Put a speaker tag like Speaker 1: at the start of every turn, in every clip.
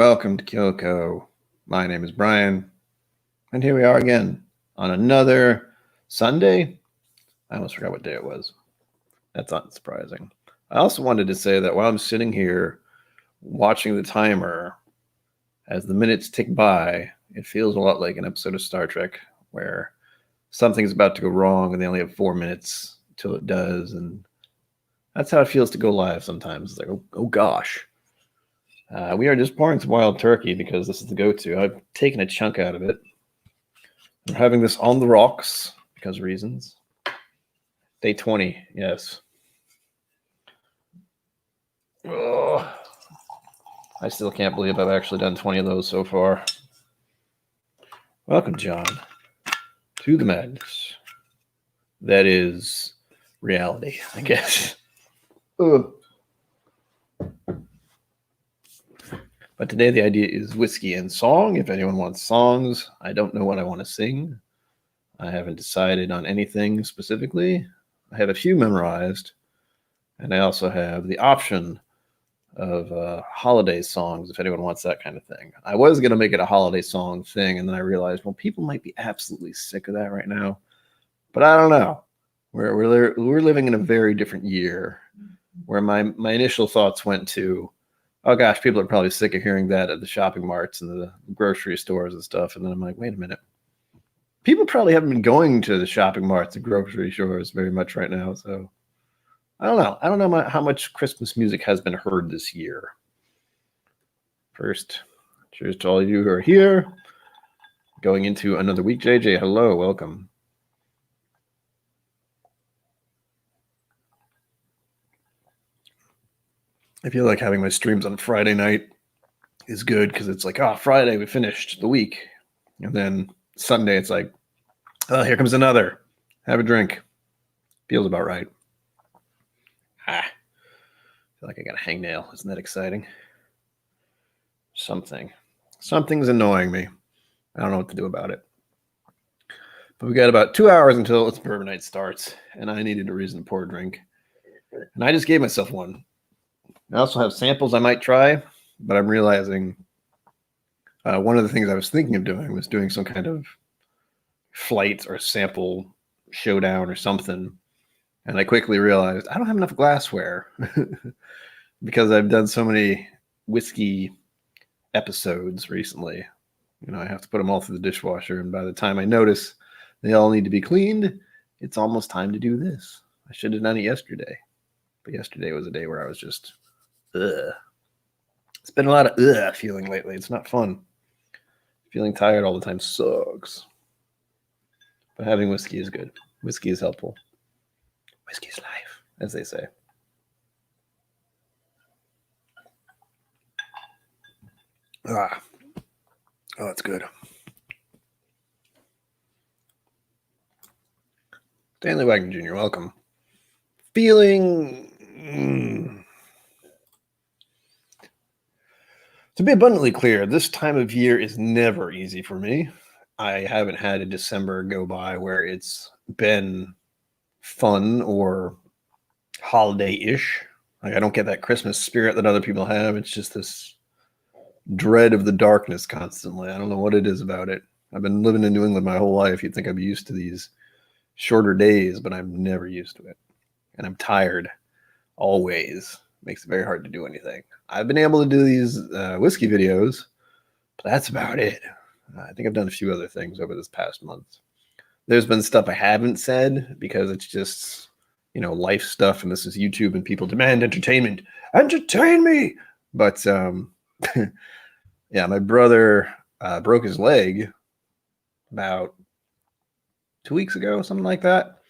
Speaker 1: Welcome to KIllco. My name is Brian, and here we are again on another Sunday. I almost forgot what day it was. That's not surprising. I also wanted to say that while I'm sitting here watching the timer, as the minutes tick by, it feels a lot like an episode of Star Trek where something's about to go wrong and they only have 4 minutes till it does. And that's how it feels to go live sometimes. It's like, oh gosh. We are just pouring some wild turkey because this is the go-to. I've taken a chunk out of it. We're having this on the rocks because of reasons. Day 20, yes. Oh, I still can't believe I've actually done 20 of those so far. Welcome, John, to the madness. That is reality, I guess. But today the idea is whiskey and song. If anyone wants songs, I don't know what I want to sing. I haven't decided on anything specifically. I have a few memorized, and I also have the option of holiday songs if anyone wants that kind of thing. I was going to make it a holiday song thing, and then I realized, well, people might be absolutely sick of that right now. But I don't know. We're living in a very different year where my initial thoughts went to, oh gosh, people are probably sick of hearing that at the shopping marts and the grocery stores and stuff. And then I'm like, wait a minute. People probably haven't been going to the shopping marts and grocery stores very much right now. So I don't know. I don't know how much Christmas music has been heard this year. First, cheers to all of you who are here. Going into another week. JJ, hello, welcome. I feel like having my streams on Friday night is good because it's like, oh, Friday, we finished the week. And then Sunday, it's like, oh, here comes another. Have a drink. Feels about right. I feel like I got a hangnail. Isn't that exciting? Something's annoying me. I don't know what to do about it. But we got about 2 hours until it's bourbon night starts, and I needed a reason to pour a drink. And I just gave myself one. I also have samples I might try, but I'm realizing one of the things I was thinking of doing was doing some kind of flight or sample showdown or something. And I quickly realized I don't have enough glassware because I've done so many whiskey episodes recently. You know, I have to put them all through the dishwasher. And by the time I notice they all need to be cleaned, it's almost time to do this. I should have done it yesterday. But yesterday was a day where I was just, ugh. It's been a lot of ugh feeling lately. It's not fun. Feeling tired all the time sucks. But having whiskey is good. Whiskey is helpful. Whiskey is life, as they say. Oh, that's good. Stanley Wagner Jr., welcome. Feeling... To be abundantly clear, this time of year is never easy for me. I haven't had a December go by where it's been fun or holiday-ish. Like I don't get that Christmas spirit that other people have. It's just this dread of the darkness constantly. I don't know what it is about it. I've been living in New England my whole life. You'd think I'd be used to these shorter days, but I'm never used to it. And I'm tired always. Makes it very hard to do anything. I've been able to do these whiskey videos, but that's about it. I think I've done a few other things over this past month. There's been stuff I haven't said because it's just, you know, life stuff, and this is YouTube, and people demand entertainment. Entertain me! But, yeah, my brother broke his leg about 2 weeks ago, something like that.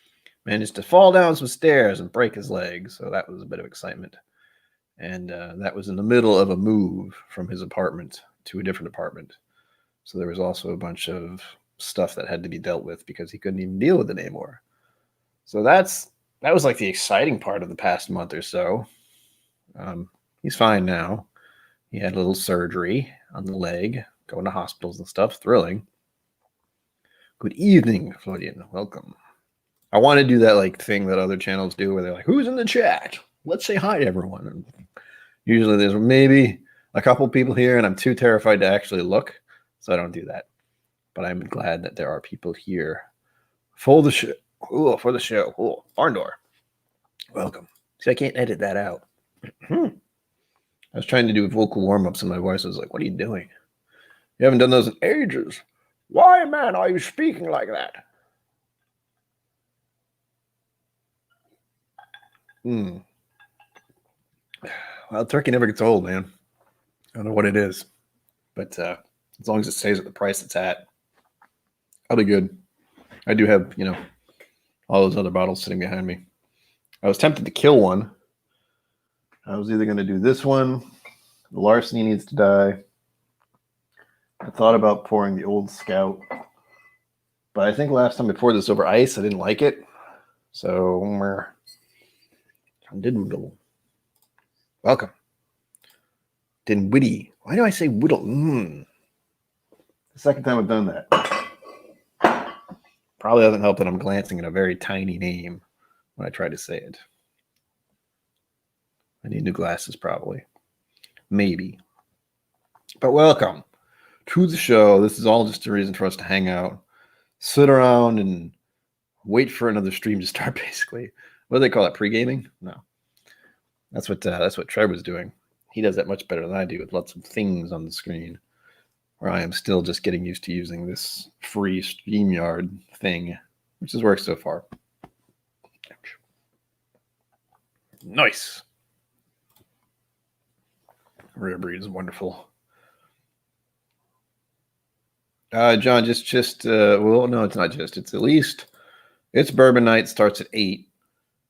Speaker 1: Managed to fall down some stairs and break his leg, so that was a bit of excitement. And that was in the middle of a move from his apartment to a different apartment. So there was also a bunch of stuff that had to be dealt with because he couldn't even deal with it anymore. So that was like the exciting part of the past month or so. He's fine now. He had a little surgery on the leg, going to hospitals and stuff. Thrilling. Good evening, Florian. Welcome. I want to do that like thing that other channels do where they're like, who's in the chat? Let's say hi to everyone. And usually there's maybe a couple people here, and I'm too terrified to actually look, so I don't do that. But I'm glad that there are people here for the show. Ooh, for the show. Ooh, barn door. Welcome. See, I can't edit that out. I was trying to do vocal warm-ups, and my voice was like, what are you doing? You haven't done those in ages. Why, man, are you speaking like that? Well, turkey never gets old, man. I don't know what it is. But as long as it stays at the price it's at, I'll be good. I do have, all those other bottles sitting behind me. I was tempted to kill one. I was either going to do this one. The larceny needs to die. I thought about pouring the Old Scout. But I think last time I poured this over ice, I didn't like it. So, welcome. Dinwiddie. Why do I say whittle? The second time I've done that. Probably doesn't help that I'm glancing at a very tiny name when I try to say it. I need new glasses, probably. Maybe. But welcome to the show. This is all just a reason for us to hang out, sit around, and wait for another stream to start, basically. What do they call it? Pre-gaming? No. That's what Trev was doing. He does that much better than I do with lots of things on the screen, where I am still just getting used to using this free StreamYard thing, which has worked so far. Nice. Rare breed is wonderful. John, well, no, it's not just. It's at least, it's bourbon night, starts at 8,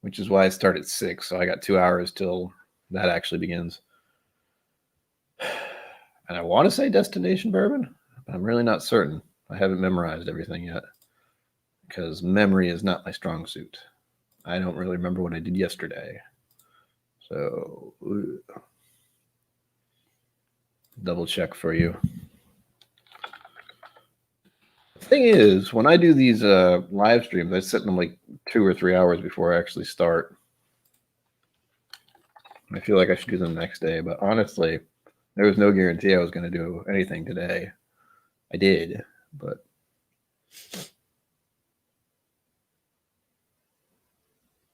Speaker 1: which is why I start at 6. So I got 2 hours till that actually begins. And I want to say destination bourbon, but I'm really not certain. I haven't memorized everything yet because memory is not my strong suit. I don't really remember what I did yesterday. So double check for you. The thing is, when I do these live streams, I set them like 2 or 3 hours before I actually start. I feel like I should do them the next day, but honestly, there was no guarantee I was going to do anything today. I did, but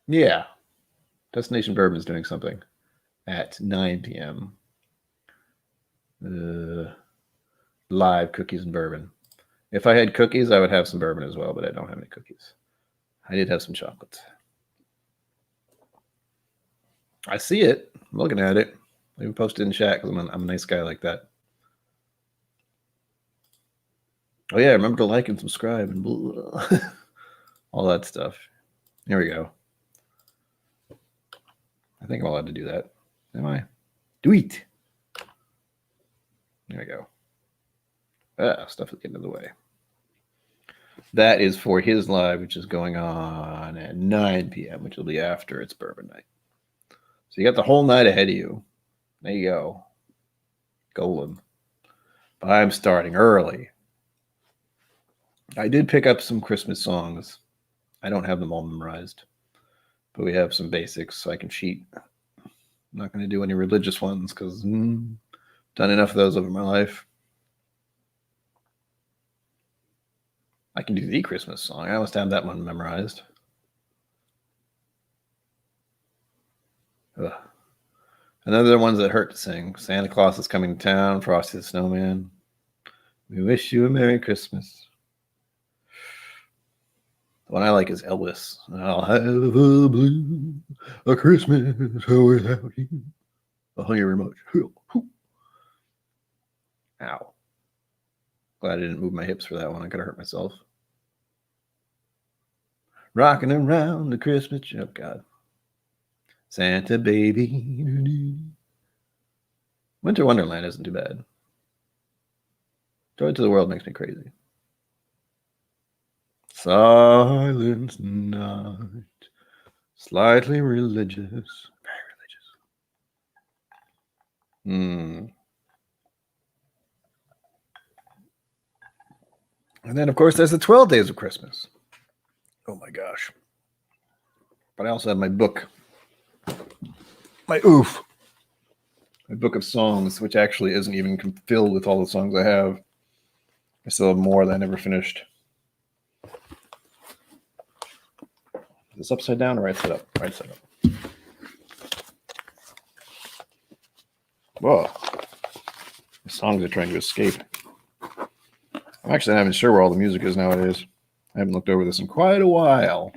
Speaker 1: yeah, Destination Bourbon is doing something at 9 p.m. Live cookies and bourbon. If I had cookies, I would have some bourbon as well, but I don't have any cookies. I did have some chocolate. I see it. I'm looking at it. I even posted in chat because I'm a nice guy like that. Oh yeah, remember to like and subscribe and blah. All that stuff. Here we go. I think I'm allowed to do that. Am I? Do it. There we go. Stuff is getting in the way. That is for his live, which is going on at 9 p.m., which will be after it's bourbon night. So you got the whole night ahead of you. There you go. Golden. But I'm starting early. I did pick up some Christmas songs. I don't have them all memorized, but we have some basics so I can cheat. I'm not going to do any religious ones because done enough of those over my life. I can do the Christmas song. I must have that one memorized. Ugh. And then there are ones that hurt to sing. Santa Claus is coming to town. Frosty the Snowman. We wish you a Merry Christmas. The one I like is Elvis. I'll have a Christmas without you. I'll hug you very much. Ow. Glad I didn't move my hips for that one. I could have hurt myself. Rocking around the Christmas tree. Oh, God. Santa baby. Winter Wonderland isn't too bad. Joy to the World makes me crazy. Silence night. Slightly religious. Very religious. And then, of course, there's the 12 Days of Christmas. Oh, my gosh. But I also have my book. My oof. a book of songs, which actually isn't even filled with all the songs I have. I still have more that I never finished. Is this upside down or right side up? Right side up. Whoa. The songs are trying to escape. I'm actually not even sure where all the music is nowadays. I haven't looked over this in quite a while.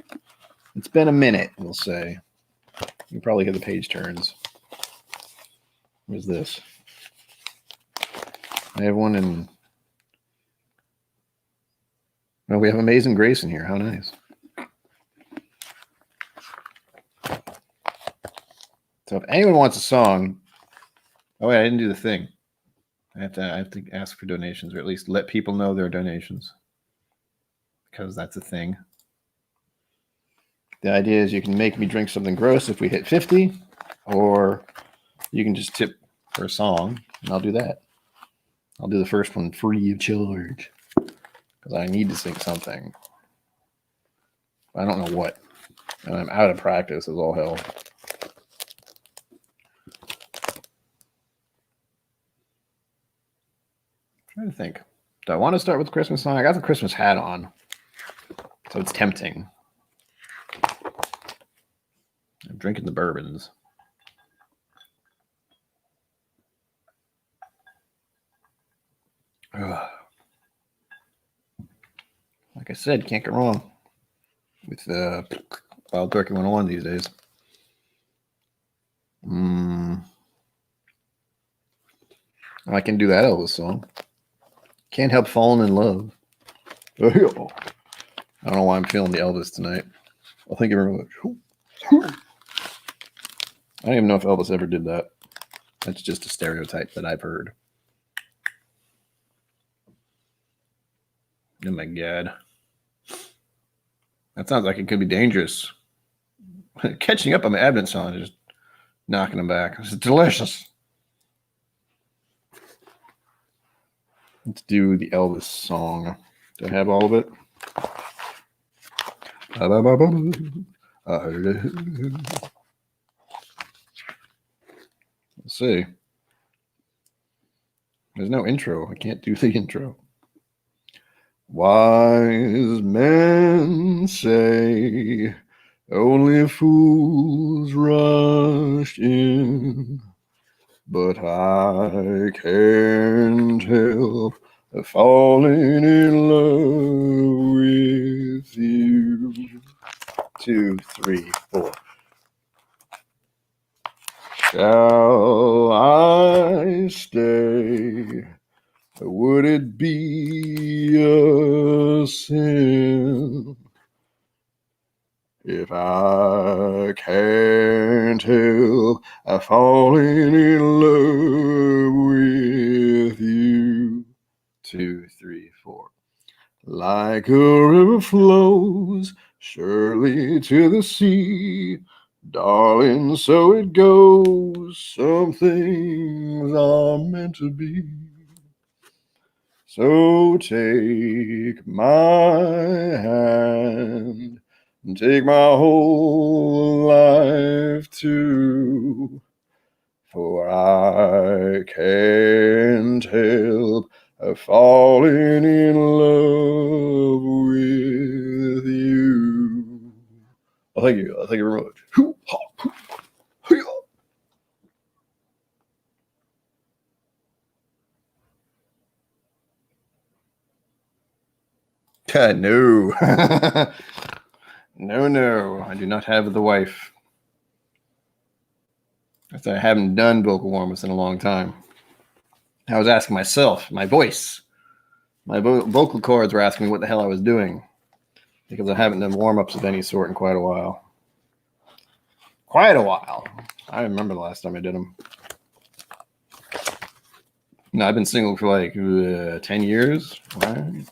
Speaker 1: It's been a minute, we'll say. You can probably hear the page turns. What is this? I have one in... Oh, we have Amazing Grace in here. How nice. So if anyone wants a song... Oh, wait, I didn't do the thing. I have to ask for donations, or at least let people know their donations. Because that's a thing. The idea is you can make me drink something gross if we hit 50, or you can just tip for a song, and I'll do that. I'll do the first one free of charge, because I need to sing something. I don't know what, and I'm out of practice as all hell. I'm trying to think. Do I want to start with the Christmas song? I got the Christmas hat on, so it's tempting. I'm drinking the bourbons. Ugh. Like I said, can't get wrong with Wild Turkey 101 these days. I can do that Elvis song. Can't help falling in love. I don't know why I'm feeling the Elvis tonight. Well, thank you very much. I don't even know if Elvis ever did that. That's just a stereotype that I've heard. Oh my God. That sounds like it could be dangerous. Catching up on my Advent song is just knocking them back. It's delicious. Let's do the Elvis song. Do I have all of it? Let's see. There's no intro. I can't do the intro. Wise men say only fools rush in, but I can't help falling in love with you. 2, 3, 4. Shall I stay? Would it be a sin if I can't help falling in love with you? 2, 3, 4. Like a river flows surely to the sea, darling, so it goes. Some things are meant to be. So take my hand and take my whole life too, for I can't help falling in love with you. Oh, thank you. Thank you very much. No. No. I do not have the wife. I haven't done vocal warm-ups in a long time. I was asking myself, my voice. My vocal cords were asking me what the hell I was doing, because I haven't done warm-ups of any sort in quite a while. Quite a while. I remember the last time I did them. No, I've been single for like 10 years. Right?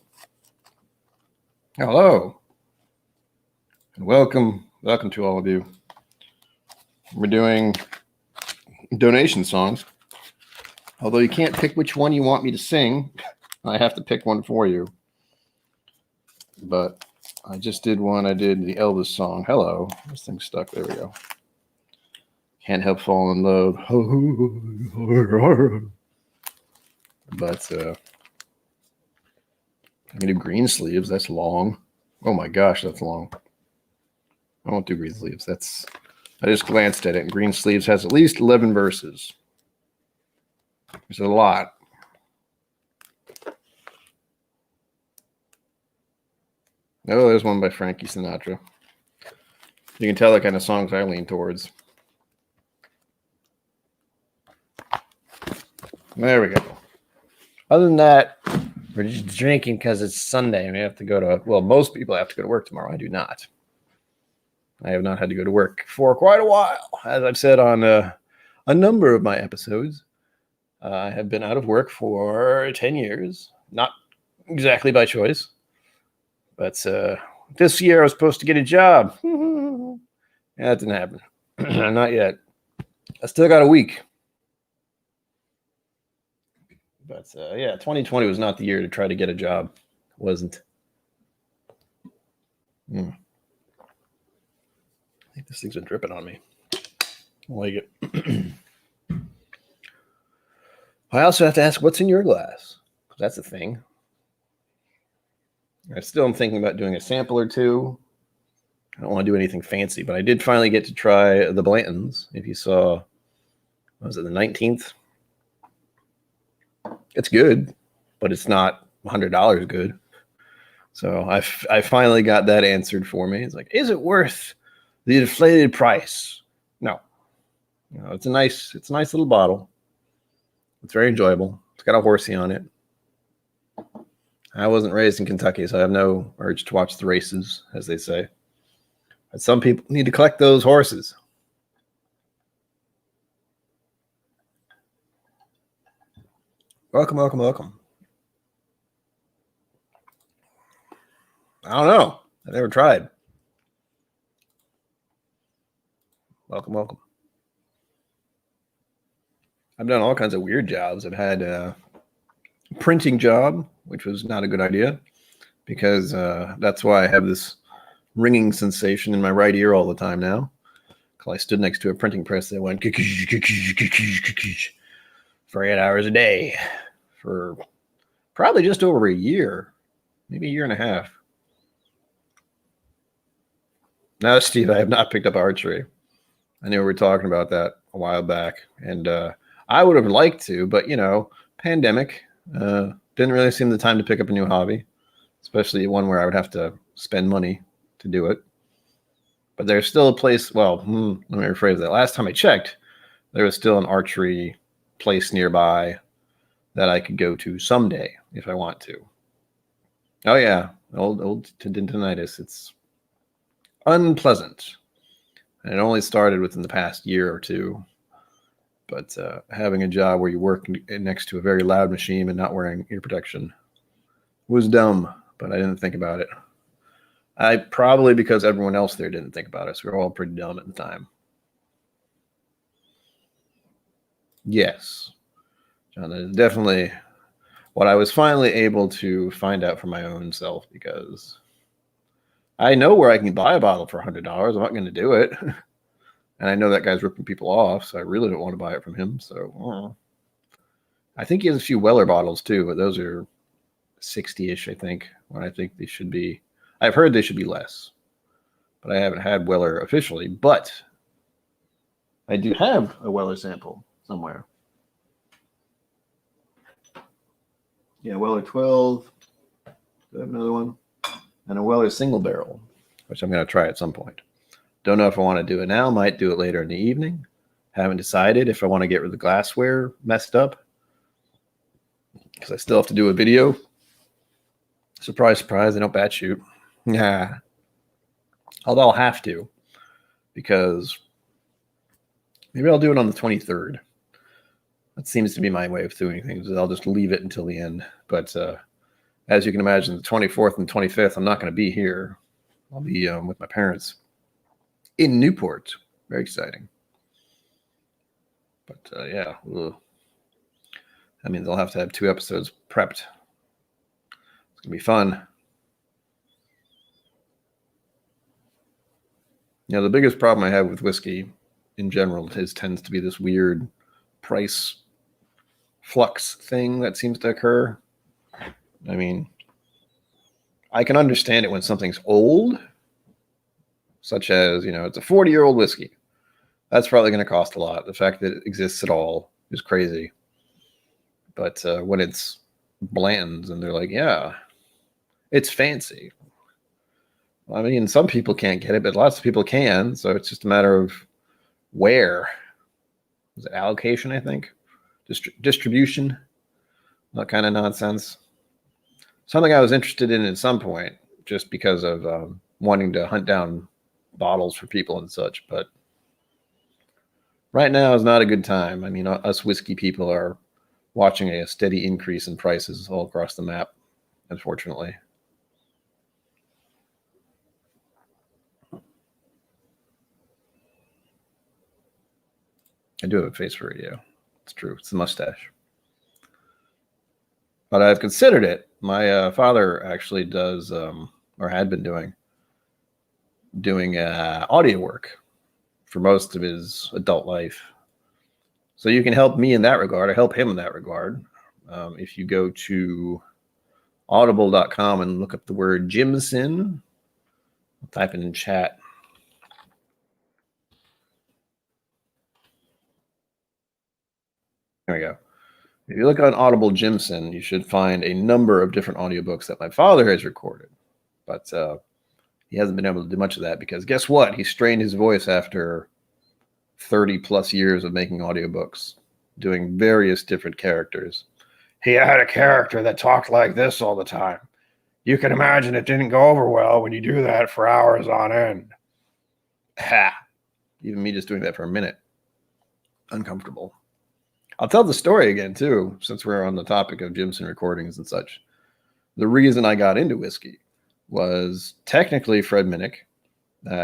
Speaker 1: Hello. And welcome to all of you. We're doing donation songs. Although you can't pick which one you want me to sing, I have to pick one for you. But I just did one. I did the Elvis song. Hello. This thing's stuck. There we go. Can't help fall in love. But I can do green sleeves. That's long. Oh my gosh, that's long. I won't do green sleeves. I just glanced at it, and green sleeves has at least 11 verses. There's a lot. Oh, there's one by Frankie Sinatra. You can tell the kind of songs I lean towards. There we go. Other than that, we're just drinking because it's Sunday and we have to go to, well, most people have to go to work tomorrow. I do not. I have not had to go to work for quite a while. As I've said on a number of my episodes, I have been out of work for 10 years. Not exactly by choice. But this year I was supposed to get a job. Yeah, that didn't happen. Not yet. I still got a week. But yeah, 2020 was not the year to try to get a job. It wasn't. I think this thing's been dripping on me. I like it. I also have to ask, what's in your glass? That's a thing. I still am thinking about doing a sample or two. I don't want to do anything fancy, but I did finally get to try the Blanton's. If you saw, what was it, the 19th? It's good, but it's not $100 good. So I finally got that answered for me. It's like, is it worth the inflated price? No. It's a nice little bottle. It's very enjoyable. It's got a horsey on it. I wasn't raised in Kentucky, so I have no urge to watch the races, as they say. But some people need to collect those horses. Welcome, welcome, welcome. I don't know. I've never tried. Welcome, welcome. I've done all kinds of weird jobs. I've had a printing job, which was not a good idea, because that's why I have this ringing sensation in my right ear all the time now. Because I stood next to a printing press that went for 8 hours a day for probably just over a year, maybe a year and a half. Now, Steve, I have not picked up archery. I knew we were talking about that a while back, and I would have liked to, but pandemic didn't really seem the time to pick up a new hobby, especially one where I would have to spend money to do it. But there's still a place. Well, let me rephrase that. Last time I checked, there was still an archery place nearby that I could go to someday if I want to. Oh yeah, old tendinitis. It's unpleasant. And it only started within the past year or two. But having a job where you work next to a very loud machine and not wearing ear protection was dumb, but I didn't think about it. Probably because everyone else there didn't think about it. So we were all pretty dumb at the time. Yes. John, that is definitely what I was finally able to find out for my own self, because I know where I can buy a bottle for $100. I'm not going to do it. And I know that guy's ripping people off, so I really don't want to buy it from him. So I think he has a few Weller bottles too, but those are 60-ish, I think, when I think they should be. I've heard they should be less, but I haven't had Weller officially. But I do have a Weller sample somewhere. Yeah, Weller 12. Do I have another one? And a Weller single barrel, which I'm going to try at some point. Don't know if I want to do it now. Might do it later in the evening. Haven't decided if I want to get rid of the glassware messed up, because I still have to do a video. Surprise, surprise, I don't bat shoot. Yeah. Although I'll have to, because maybe I'll do it on the 23rd. That seems to be my way of doing things. I'll just leave it until the end. But as you can imagine, the 24th and 25th, I'm not going to be here. I'll be with my parents in Newport. Very exciting. But yeah, that means I'll have to have 2 episodes prepped. It's going to be fun. The biggest problem I have with whiskey in general tends to be this weird price flux thing that seems to occur. I mean, I can understand it when something's old, such as, it's a 40-year-old whiskey. That's probably going to cost a lot. The fact that it exists at all is crazy. But when it's bland and they're like, yeah, it's fancy. I mean, some people can't get it, but lots of people can. So it's just a matter of where. Is it allocation, I think? Distribution? That kind of nonsense. Something I was interested in at some point, just because of wanting to hunt down bottles for people and such. But right now is not a good time. I mean, us whiskey people are watching a steady increase in prices all across the map, unfortunately. I do have a face for radio. It's true. It's the mustache. But I've considered it. My father actually does, or had been doing audio work for most of his adult life. So you can help me in that regard, or help him in that regard. If you go to audible.com and look up the word Jimson, I'll type it in chat. There we go. If you look on Audible Jimson, you should find a number of different audiobooks that my father has recorded. But he hasn't been able to do much of that because guess what? He strained his voice after 30 plus years of making audiobooks, doing various different characters. He had a character that talked like this all the time. You can imagine it didn't go over well when you do that for hours on end. Ha! Even me just doing that for a minute. Uncomfortable. I'll tell the story again, too, since we're on the topic of Jimson recordings and such. The reason I got into whiskey was technically Fred Minnick,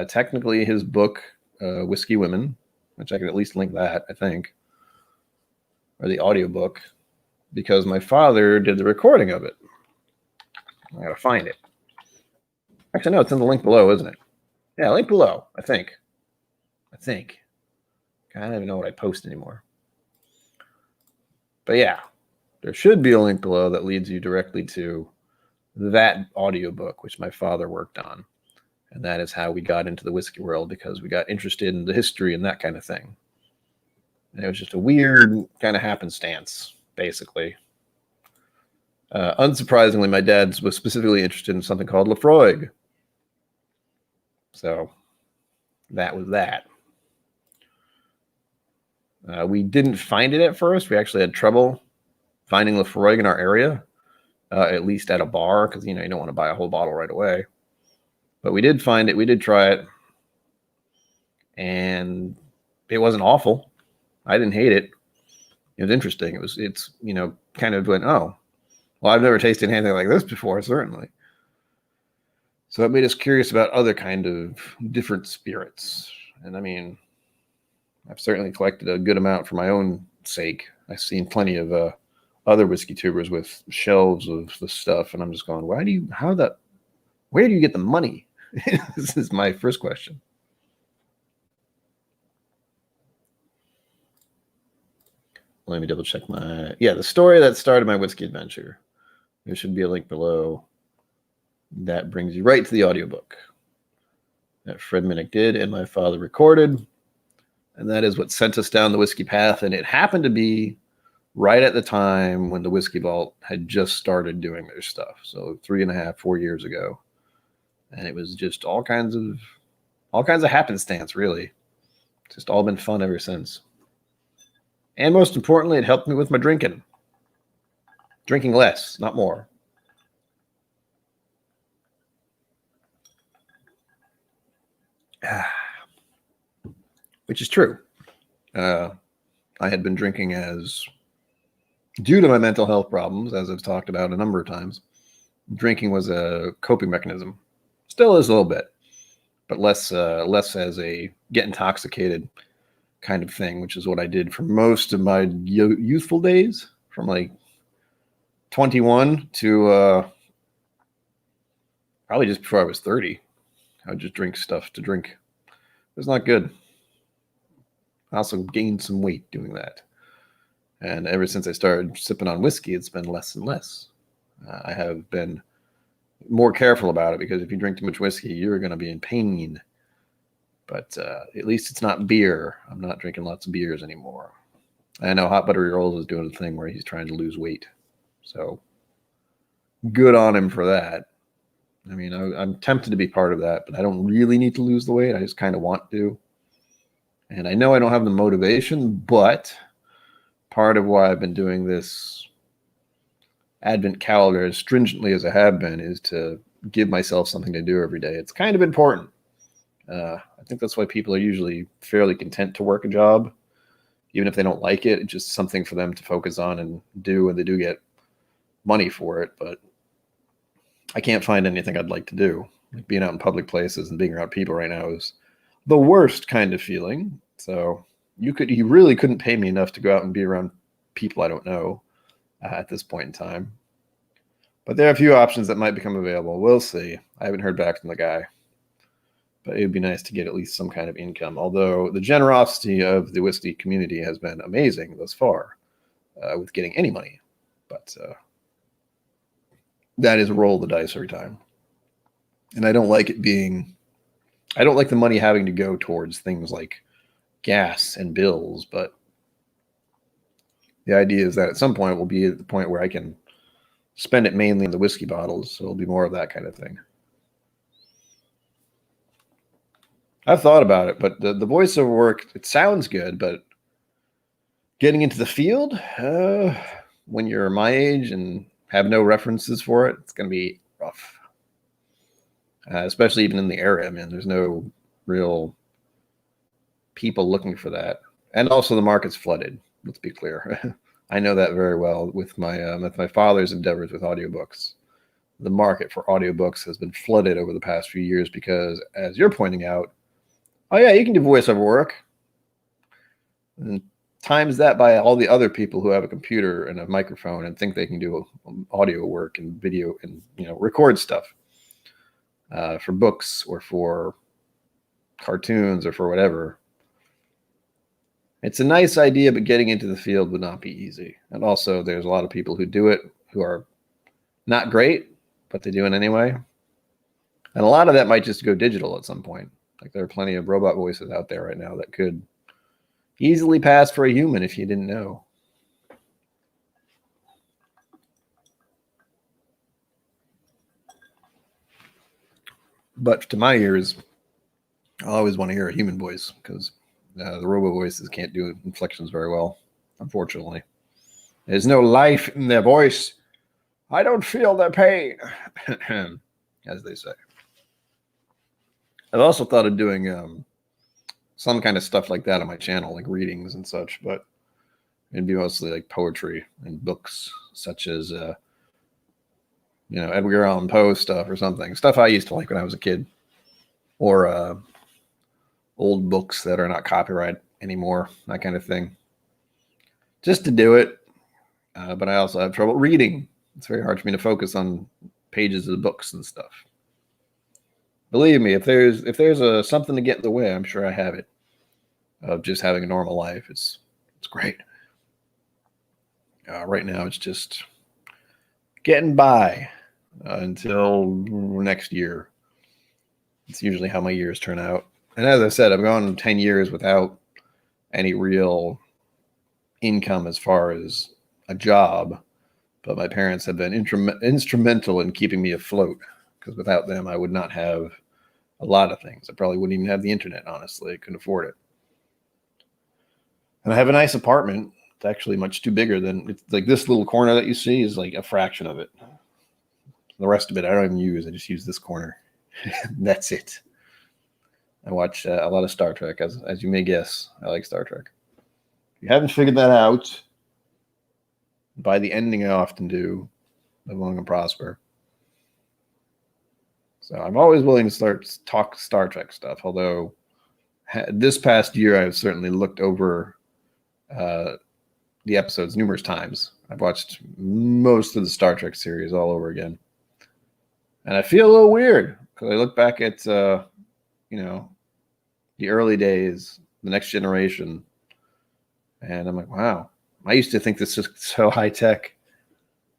Speaker 1: technically his book, Whiskey Women, which I can at least link that, I think, or the audiobook, because my father did the recording of it. I got to find it. Actually, no, it's in the link below, isn't it? Yeah, link below, I think. I don't even know what I post anymore. But yeah, there should be a link below that leads you directly to that audiobook, which my father worked on. And that is how we got into the whiskey world, because we got interested in the history and that kind of thing. And it was just a weird kind of happenstance, basically. Unsurprisingly, my dad was specifically interested in something called Lafroig. So that was that. We didn't find it at first. We actually had trouble finding Lafroig in our area, at least at a bar, because, you don't want to buy a whole bottle right away. But we did find it. We did try it. And it wasn't awful. I didn't hate it. It was interesting. It's kind of went, oh, well, I've never tasted anything like this before, certainly. So it made us curious about other kind of different spirits. And I mean, I've certainly collected a good amount for my own sake. I've seen plenty of other whiskey tubers with shelves of the stuff, and I'm just going, where do you get the money? This is my first question. Let me double check the story that started my whiskey adventure. There should be a link below that brings you right to the audiobook that Fred Minnick did and my father recorded. And that is what sent us down the whiskey path. And it happened to be right at the time when the Whiskey Vault had just started doing their stuff. So 3.5, 4 years ago. And it was just all kinds of happenstance, really. It's just all been fun ever since. And most importantly, it helped me with my drinking. Drinking less, not more. Which is true. I had been drinking due to my mental health problems, as I've talked about a number of times. Drinking was a coping mechanism. Still is a little bit, but less as a get intoxicated kind of thing, which is what I did for most of my youthful days, from like 21 to probably just before I was 30. I would just drink stuff to drink. It was not good. I also gained some weight doing that. And ever since I started sipping on whiskey, it's been less and less. I have been more careful about it because if you drink too much whiskey, you're going to be in pain. But at least it's not beer. I'm not drinking lots of beers anymore. I know Hot Buttery Rolls is doing a thing where he's trying to lose weight. So good on him for that. I mean, I'm tempted to be part of that, but I don't really need to lose the weight. I just kind of want to. And I know I don't have the motivation, but part of why I've been doing this Advent calendar as stringently as I have been is to give myself something to do every day. It's kind of important. I think that's why people are usually fairly content to work a job, even if they don't like it. It's just something for them to focus on and do, and they do get money for it. But I can't find anything I'd like to do. Like being out in public places and being around people right now is the worst kind of feeling. So you really couldn't pay me enough to go out and be around people I don't know at this point in time. But there are a few options that might become available. We'll see. I haven't heard back from the guy. But it would be nice to get at least some kind of income. Although the generosity of the whiskey community has been amazing thus far with getting any money. But that is a roll of the dice every time. And I don't like the money having to go towards things like gas and bills. But the idea is that at some point we'll be at the point where I can spend it mainly in the whiskey bottles. So it'll be more of that kind of thing. I've thought about it, but the voiceover work, it sounds good, but getting into the field, when you're my age and have no references for it, it's going to be rough. Especially even in the area. I mean, there's no real people looking for that. And also the market's flooded, let's be clear. I know that very well with my father's endeavors with audiobooks. The market for audiobooks has been flooded over the past few years because, as you're pointing out, oh yeah, you can do voiceover work. And times that by all the other people who have a computer and a microphone and think they can do audio work and video and record stuff for books or for cartoons or for whatever. It's a nice idea, but getting into the field would not be easy. And also, there's a lot of people who do it who are not great, but they do it anyway. And a lot of that might just go digital at some point. Like there are plenty of robot voices out there right now that could easily pass for a human if you didn't know. But to my ears, I always want to hear a human voice because the robot voices can't do inflections very well, unfortunately. There's no life in their voice. I don't feel their pain, as they say. I've also thought of doing some kind of stuff like that on my channel, like readings and such, but it'd be mostly like poetry and books, such as Edgar Allan Poe stuff or something. Stuff I used to like when I was a kid, or old books that are not copyright anymore, that kind of thing. Just to do it, but I also have trouble reading. It's very hard for me to focus on pages of the books and stuff. Believe me, if there's something to get in the way, I'm sure I have it. Of just having a normal life, it's great. Right now, it's just getting by until next year. It's usually how my years turn out. And as I said, I've gone 10 years without any real income as far as a job, but my parents have been instrumental in keeping me afloat, because without them, I would not have a lot of things. I probably wouldn't even have the internet, honestly. I couldn't afford it. And I have a nice apartment. It's actually much too bigger than, it's like this little corner that you see is like a fraction of it. The rest of it I don't even use. I just use this corner. That's it. I watch a lot of Star Trek, as you may guess. I like Star Trek. If you haven't figured that out, by the ending I often do, live long and prosper. So I'm always willing to talk Star Trek stuff, although this past year I've certainly looked over the episodes numerous times. I've watched most of the Star Trek series all over again. And I feel a little weird because I look back at, the early days, the Next Generation, And I'm like, wow, I used to think this is so high tech.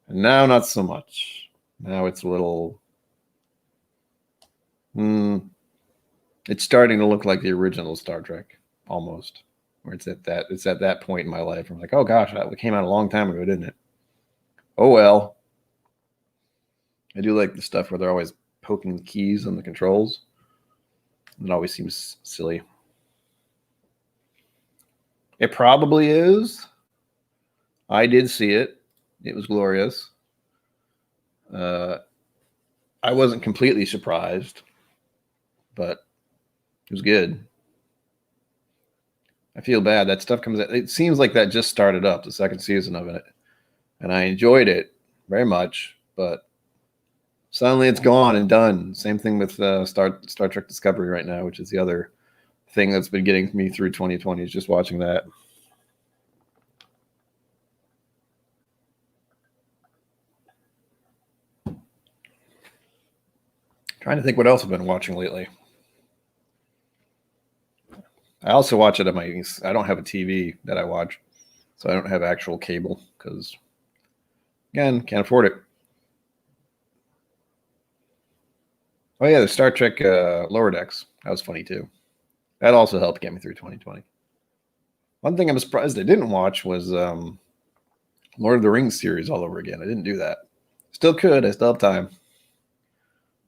Speaker 1: And now not so much. Now it's a little, it's starting to look like the original Star Trek, almost. Where it's at that point in my life. I'm like, oh gosh, it came out a long time ago, didn't it? Oh well. I do like the stuff where they're always poking the keys on the controls. It always seems silly. It probably is. I did see it. It was glorious. I wasn't completely surprised, but it was good. I feel bad. That stuff comes out. It seems like that just started up, the second season of it. And I enjoyed it very much, but suddenly it's gone and done. Same thing with Star Trek Discovery right now, which is the other thing that's been getting me through 2020 is just watching that. Trying to think what else I've been watching lately. I also watch it on my. I don't have a TV that I watch, so I don't have actual cable because, again, can't afford it. Oh yeah, the Star Trek Lower Decks. That was funny too. That also helped get me through 2020. One thing I'm surprised I didn't watch was Lord of the Rings series all over again. I didn't do that. Still could. I still have time.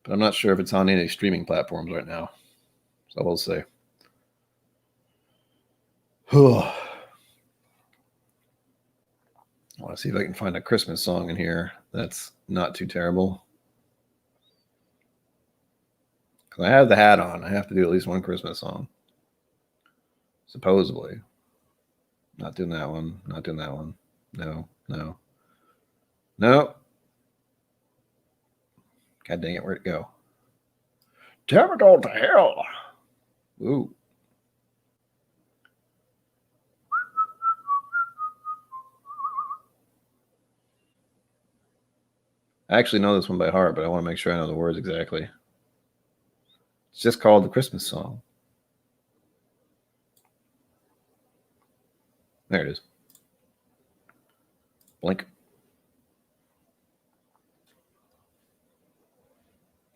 Speaker 1: But I'm not sure if it's on any streaming platforms right now. So we'll see. I want to see if I can find a Christmas song in here that's not too terrible. Because I have the hat on. I have to do at least one Christmas song. Supposedly. Not doing that one. Not doing that one. No. God dang it, where'd it go? Damn it all to hell. Ooh. I actually know this one by heart, but I want to make sure I know the words exactly. It's just called the Christmas song. There it is. Blink.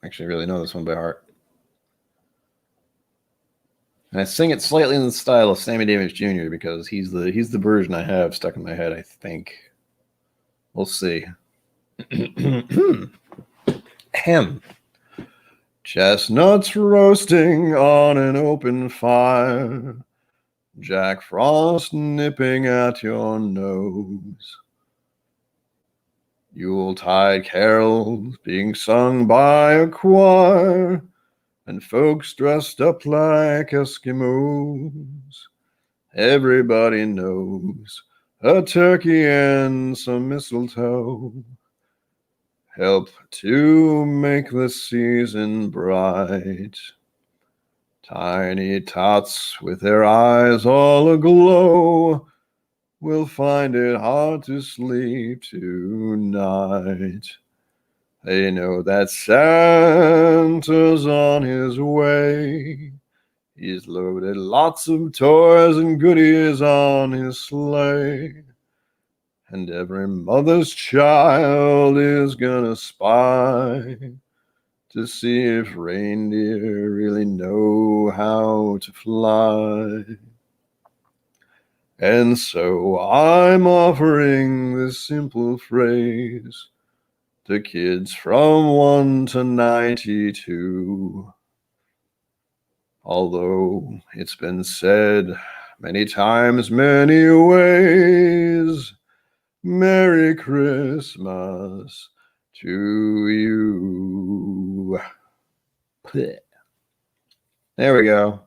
Speaker 1: Actually, I really know this one by heart. And I sing it slightly in the style of Sammy Davis Jr. because he's the version I have stuck in my head, I think. We'll see. Ahem. Chestnuts roasting on an open fire. Jack Frost nipping at your nose. Yuletide carols being sung by a choir, and folks dressed up like Eskimos. Everybody knows a turkey and some mistletoe help to make the season bright. Tiny tots with their eyes all aglow will find it hard to sleep tonight. They know that Santa's on his way. He's loaded lots of toys and goodies on his sleigh. And every mother's child is gonna spy to see if reindeer really know how to fly. And so I'm offering this simple phrase to kids from 1 to 92. Although it's been said many times, many ways, Merry Christmas to you. There we go.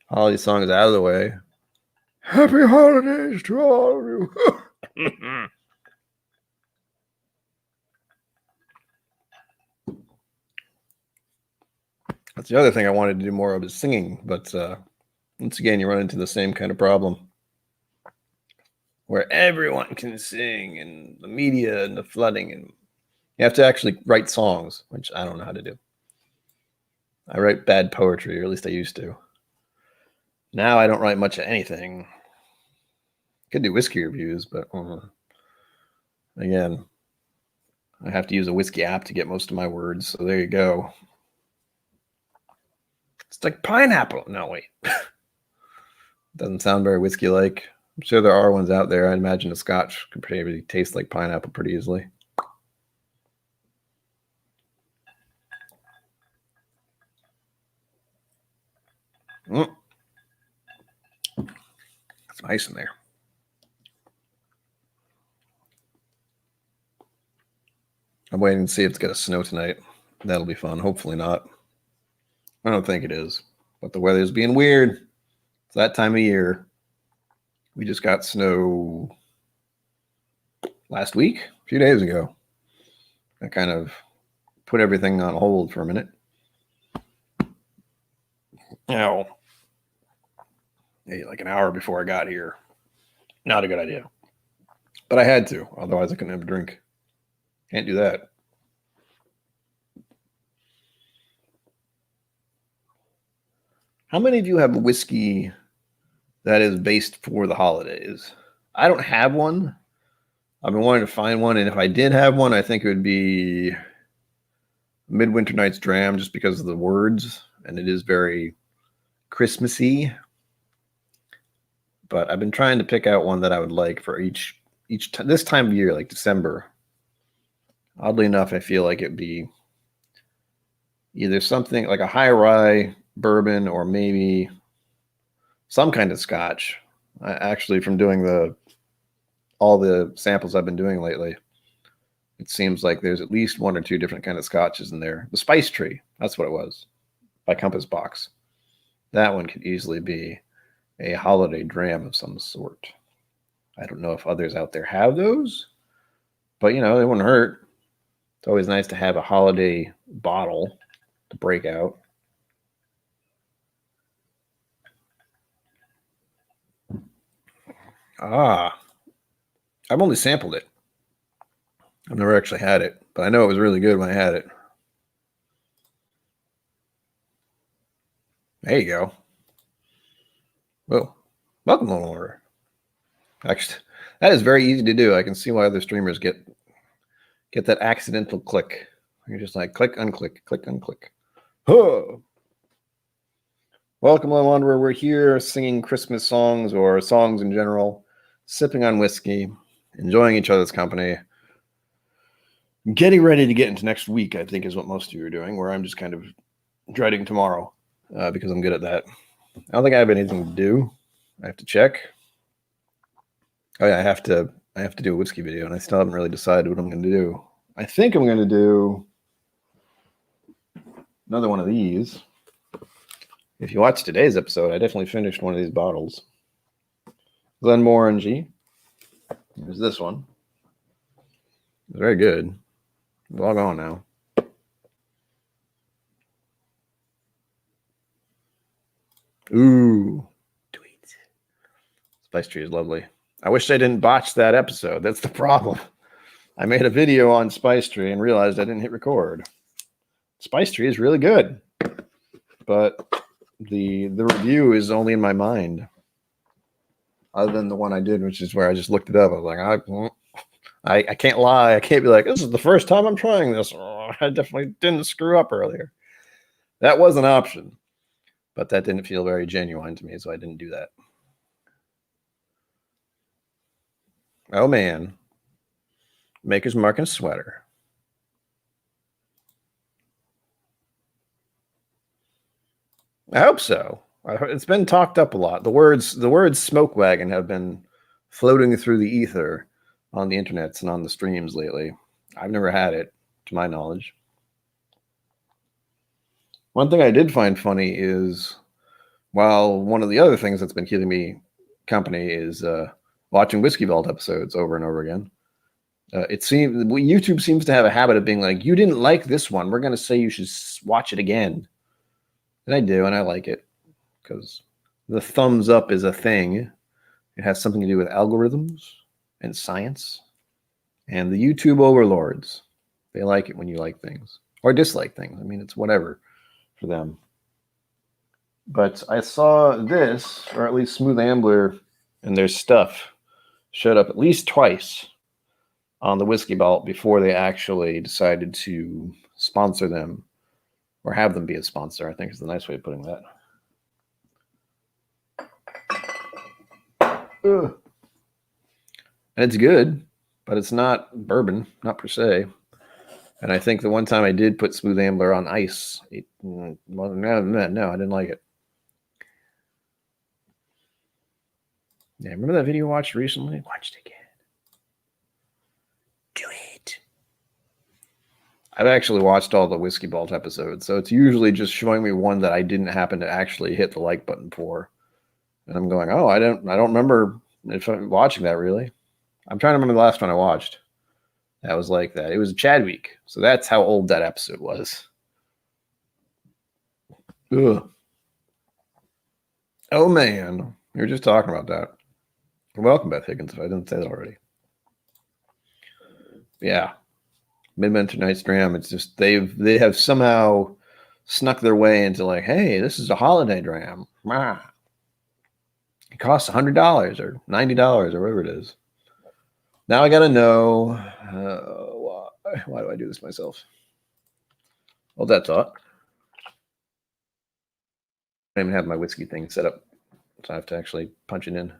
Speaker 1: Holiday song is out of the way. Happy holidays to all of you. That's the other thing I wanted to do more of is singing, but once again, you run into the same kind of problem where everyone can sing and the media and the flooding, and you have to actually write songs, which I don't know how to do. I write bad poetry, or at least I used to. Now I don't write much of anything Could do whiskey reviews, but again, I have to use a Whizzky app to get most of my words. So there you go. It's like pineapple. No, wait. Doesn't sound very whiskey-like. I'm sure there are ones out there. I imagine a Scotch could probably taste like pineapple pretty easily. It's nice in there. I'm waiting to see if it's going to snow tonight. That'll be fun. Hopefully not. I don't think it is. But the weather's being weird. It's that time of year. We just got snow last week, a few days ago. I kind of put everything on hold for a minute. Now, like an hour before I got here. Not a good idea. But I had to, otherwise I couldn't have a drink. Can't do that. How many of you have a whiskey that is based for the holidays? I don't have one. I've been wanting to find one, and if I did have one, I think it would be Midwinter Night's Dram, just because of the words, and it is very Christmassy. But I've been trying to pick out one that I would like for each this time of year, like December. Oddly enough, I feel like it'd be either something like a high rye bourbon or maybe some kind of Scotch. Actually, from doing all the samples I've been doing lately, it seems like there's at least one or two different kind of Scotches in there. The Spice Tree, that's what it was, by Compass Box. That one could easily be a holiday dram of some sort. I don't know if others out there have those, but it wouldn't hurt. It's always nice to have a holiday bottle to break out. I've only sampled it. I've never actually had it, but I know it was really good when I had it. There you go. Whoa. Welcome, Lone Order. Actually, that is very easy to do. I can see why other streamers get that accidental click. You're just like click, unclick, click, unclick. Huh. Welcome, Lone Wanderer. We're here singing Christmas songs or songs in general, sipping on whiskey, enjoying each other's company, getting ready to get into next week, I think is what most of you are doing, where I'm just kind of dreading tomorrow because I'm good at that. I don't think I have anything to do. I have to check. Oh yeah, I have to do a whiskey video, and I still haven't really decided what I'm going to do. I think I'm going to do another one of these. If you watch today's episode, I definitely finished one of these bottles. Glenmorangie. There's this one. It's very good. Log on now. Ooh. Tweet. Spice Tree is lovely. I wish I didn't botch that episode. That's the problem. I made a video on Spice Tree and realized I didn't hit record. Spice Tree is really good. But the review is only in my mind. Other than the one I did, which is where I just looked it up. I was like, I can't lie. I can't be like, this is the first time I'm trying this. Oh, I definitely didn't screw up earlier. That was an option. But that didn't feel very genuine to me, so I didn't do that. Oh, man. Maker's Mark and sweater. I hope so. It's been talked up a lot. The words smoke wagon have been floating through the ether on the internets and on the streams lately. I've never had it, to my knowledge. One thing I did find funny is, while one of the other things that's been keeping me company is watching Whiskey Vault episodes over and over again. It seems YouTube seems to have a habit of being like, you didn't like this one, we're going to say you should watch it again. And I do, and I like it because the thumbs up is a thing. It has something to do with algorithms and science. And the YouTube overlords, they like it when you like things or dislike things. I mean, it's whatever for them. But I saw this, or at least Smooth Ambler and their stuff, showed up at least twice on the Whiskey Belt before they actually decided to sponsor them or have them be a sponsor, I think is the nice way of putting that. Ugh. And it's good, but it's not bourbon, not per se. And I think the one time I did put Smooth Ambler on ice, no, I didn't like it. Yeah, remember that video I watched recently? Watched it again. Do it. I've actually watched all the Whiskey Balt episodes, so it's usually just showing me one that I didn't happen to actually hit the like button for. And I'm going, oh, I don't remember if I'm watching that really. I'm trying to remember the last one I watched. That was like that. It was Chadwick. So that's how old that episode was. Ugh. Oh, man. We were just talking about that. Welcome, Beth Higgins, if I didn't say that already. Yeah. Midwinter Night's Dram. It's just they have somehow snuck their way into like, hey, this is a holiday dram. It costs $100 or $90 or whatever it is. Now I got to know why do I do this myself? Hold that thought. I don't even have my whiskey thing set up, so I have to actually punch it in.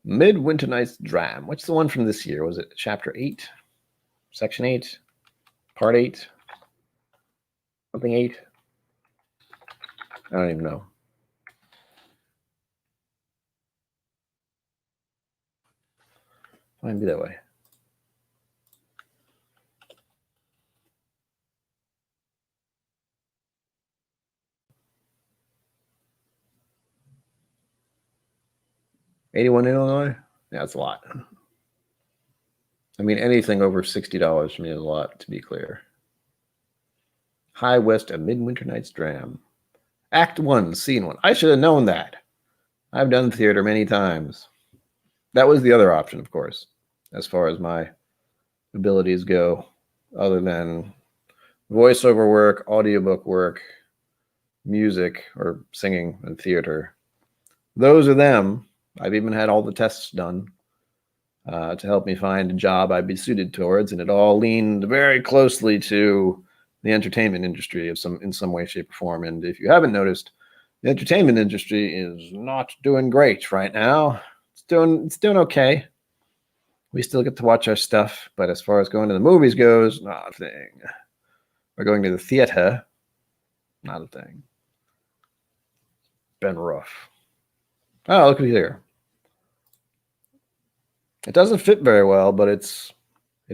Speaker 1: Midwinter Night's Dram. What's the one from this year? Was it Chapter 8? Section 8? Part 8? Something 8? I don't even know. Might be that way. $81 Illinois? Yeah, that's a lot. I mean, anything over $60 for me is a lot, to be clear. High West, A Midwinter Night's Dram. Act 1, Scene 1. I should have known that. I've done theater many times. That was the other option, of course, as far as my abilities go, other than voiceover work, audiobook work, music, or singing and theater. Those are them. I've even had all the tests done to help me find a job I'd be suited towards, and it all leaned very closely to the entertainment industry in some way, shape, or form. And if you haven't noticed, the entertainment industry is not doing great right now. It's doing okay. We still get to watch our stuff, but as far as going to the movies goes, not a thing. Or going to the theater, not a thing. Been rough. Oh, look at here. It doesn't fit very well, but it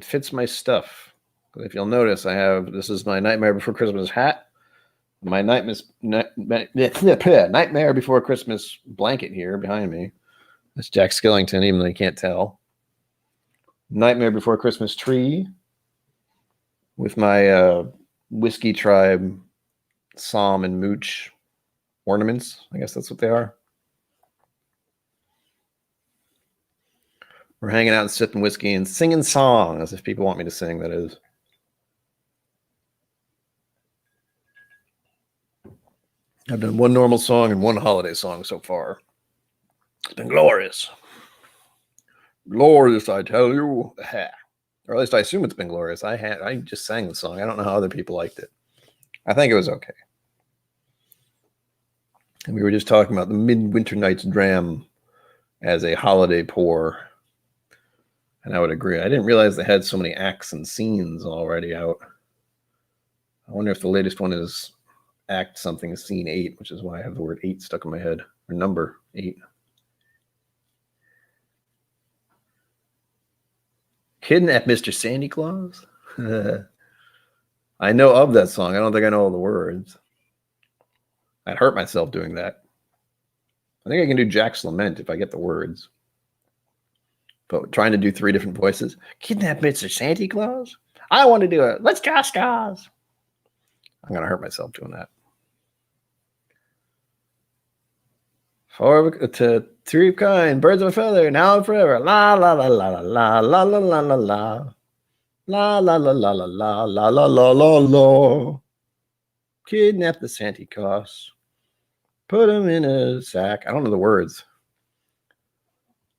Speaker 1: fits my stuff. If you'll notice, this is my Nightmare Before Christmas hat, my Nightmare Before Christmas blanket here behind me. That's Jack Skellington, even though you can't tell. Nightmare Before Christmas tree with my Whiskey Tribe Psalm and Mooch ornaments. I guess that's what they are. We're hanging out and sipping whiskey and singing songs, if people want me to sing, that is. I've done one normal song and one holiday song so far. It's been glorious. Glorious, I tell you. Or at least I assume it's been glorious. I just sang the song. I don't know how other people liked it. I think it was okay. And we were just talking about the Midwinter Night's Dram as a holiday pour. And I would agree. I didn't realize they had so many acts and scenes already out. I wonder if the latest one is act something, scene 8, which is why I have the word 8 stuck in my head, or number 8. Kidnap Mr. Santa Claus? I know of that song. I don't think I know all the words. I'd hurt myself doing that. I think I can do Jack's Lament if I get the words. But trying to do 3 different voices. Kidnap Mr. Santa Claus? I want to do it. Let's go, Scars. I'm going to hurt myself doing that. 4 to 3 of kind, birds of a feather, now and forever. La la la la la la la la la la la. La la la la la la la la la la la. Kidnap the Santa Claus. Put him in a sack. I don't know the words.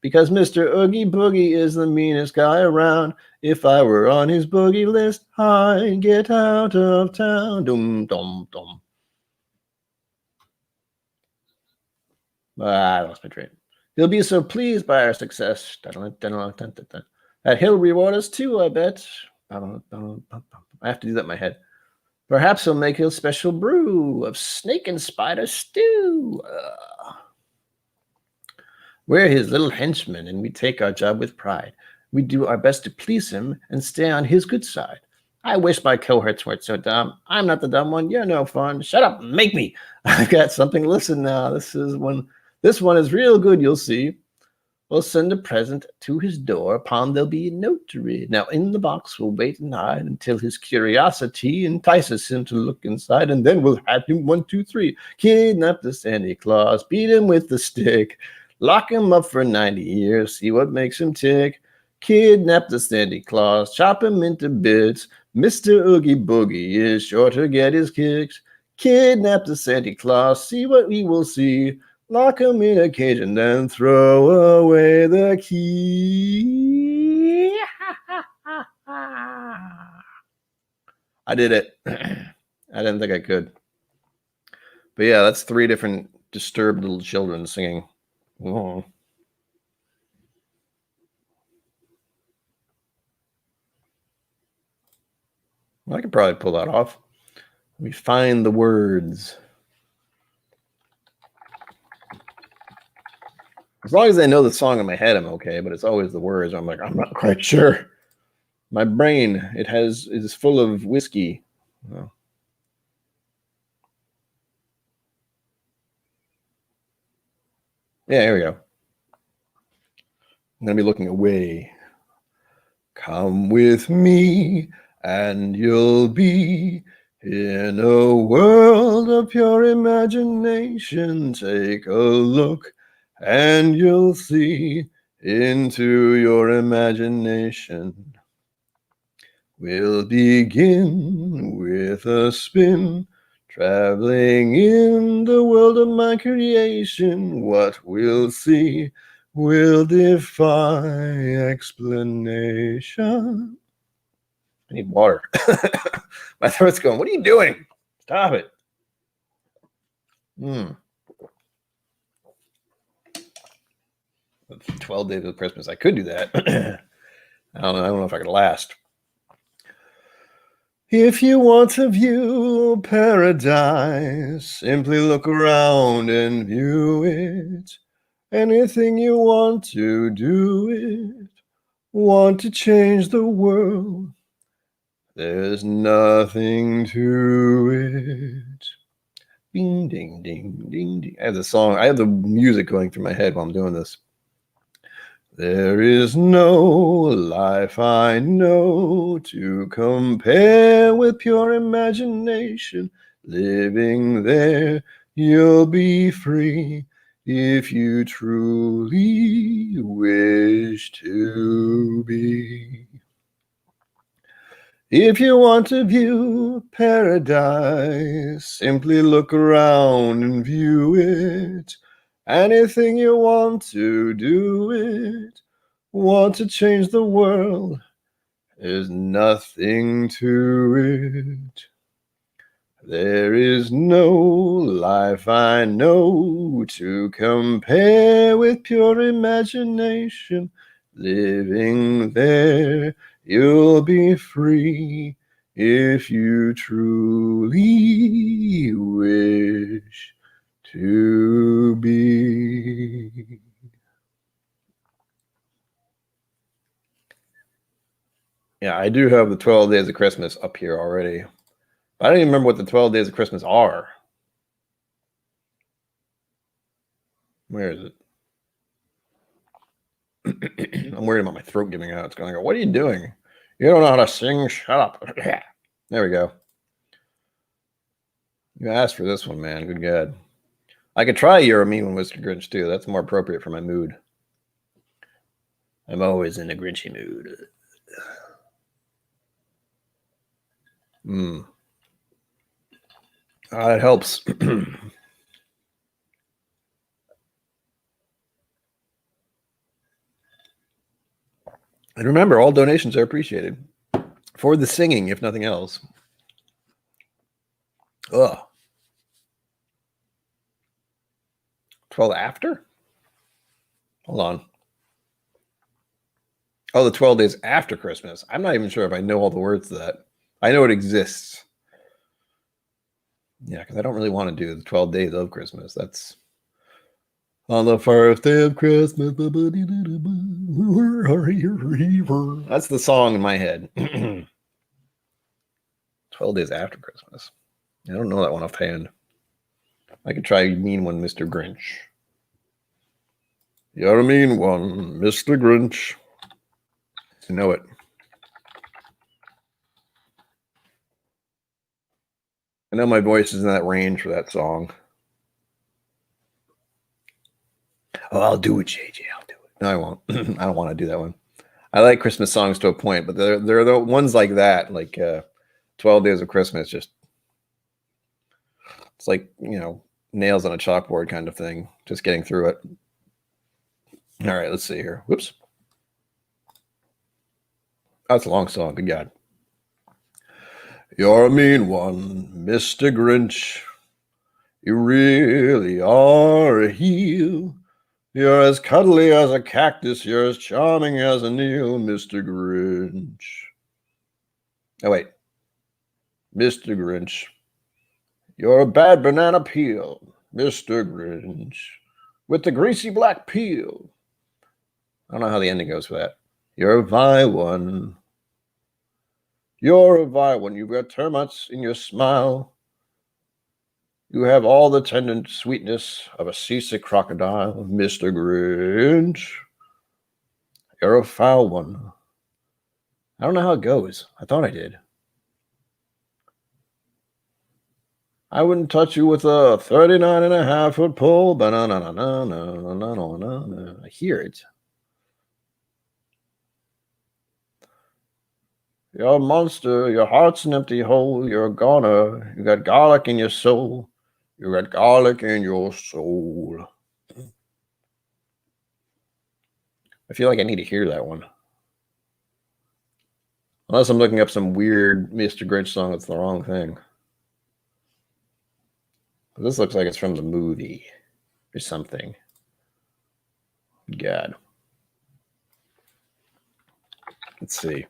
Speaker 1: Because Mr. Oogie Boogie is the meanest guy around. If I were on his boogie list, I'd get out of town. Dum, dum, dum. I lost my train. He'll be so pleased by our success that he'll reward us too, I bet. I have to do that in my head. Perhaps he'll make a special brew of snake and spider stew. We're his little henchmen, and we take our job with pride. We do our best to please him and stay on his good side. I wish my cohorts weren't so dumb. I'm not the dumb one. You're no fun. Shut up and make me. I've got something. Listen now. This one is real good, you'll see. We'll send a present to his door. Upon there'll be a note to read. Now in the box we'll wait and hide until his curiosity entices him to look inside, and then we'll have him 1, 2, 3. Kidnap the Santa Claus, beat him with the stick, lock him up for 90 years, see what makes him tick. Kidnap the Santa Claus, chop him into bits. Mr. Oogie Boogie is sure to get his kicks. Kidnap the Santa Claus, see what we will see. Lock him in a cage and then throw away the key. I did it. I didn't think I could. But yeah, that's 3 different disturbed little children singing. Oh. I could probably pull that off. Let me find the words. As long as I know the song in my head, I'm okay, but it's always the words. I'm like, I'm not quite sure. My brain, is full of whiskey. Oh. Yeah, here we go. I'm going to be looking away. Come with me, and you'll be in a world of pure imagination. Take a look, and you'll see into your imagination. We'll begin with a spin, traveling in the world of my creation. What we'll see will defy explanation. I need water. My throat's going, what are you doing? Stop it. 12 days of Christmas. I could do that. I don't know if I could last. If you want to view paradise, simply look around and view it. Anything you want to do it. Want to change the world. There's nothing to it. Ding, ding, ding, ding, ding. I have the music going through my head while I'm doing this. There is no life I know to compare with pure imagination. Living there, you'll be free if you truly wish to be. If you want to view paradise, simply look around and view it. Anything you want to do it. Want to change the world. There's nothing to it. There is no life I know to compare with pure imagination. Living there, you'll be free if you truly wish to be. Yeah, I do have the 12 Days of Christmas up here already. I don't even remember what the 12 Days of Christmas are. Where is it? I'm worried about my throat giving out. It's going to go, what are you doing? You don't know how to sing? Shut up. There we go. You asked for this one, man. Good God. I could try You're a Mean One, Mr. Grinch, too. That's more appropriate for my mood. I'm always in a Grinchy mood. It helps. And remember, all donations are appreciated for the singing, if nothing else. Ugh. 12 after? Hold on. Oh, the 12 days after Christmas. I'm not even sure if I know all the words to that. I know it exists. Yeah, because I don't really want to do the 12 days of Christmas. That's on the first day of Christmas. That's the song in my head. 12 days after Christmas. I don't know that one offhand. I could try Mean One, Mr. Grinch. You're a mean one, Mr. Grinch. I know it. I know my voice is in that range for that song. Oh, I'll do it, JJ. I'll do it. No, I won't. I don't want to do that one. I like Christmas songs to a point, but there are the ones like that, like 12 Days of Christmas. Just it's like, nails on a chalkboard kind of thing. Just getting through it. All right, let's see here. Whoops. That's a long song. Good God. You're a mean one, Mr. Grinch. You really are a heel. You're as cuddly as a cactus. You're as charming as a Neil, Mr. Grinch. Oh, wait. Mr. Grinch. You're a bad banana peel, Mr. Grinch. With the greasy black peel. I don't know how the ending goes for that. You're a vile one. You're a vile one. You've got termites in your smile. You have all the tender sweetness of a seasick crocodile, Mr. Grinch. You're a foul one. I don't know how it goes. I thought I did. I wouldn't touch you with a 39.5-foot pole. I hear it. You're a monster. Your heart's an empty hole. You're a goner. You got garlic in your soul. You got garlic in your soul. I feel like I need to hear that one. Unless I'm looking up some weird Mr. Grinch song that's the wrong thing. This looks like it's from the movie or something. God. Let's see.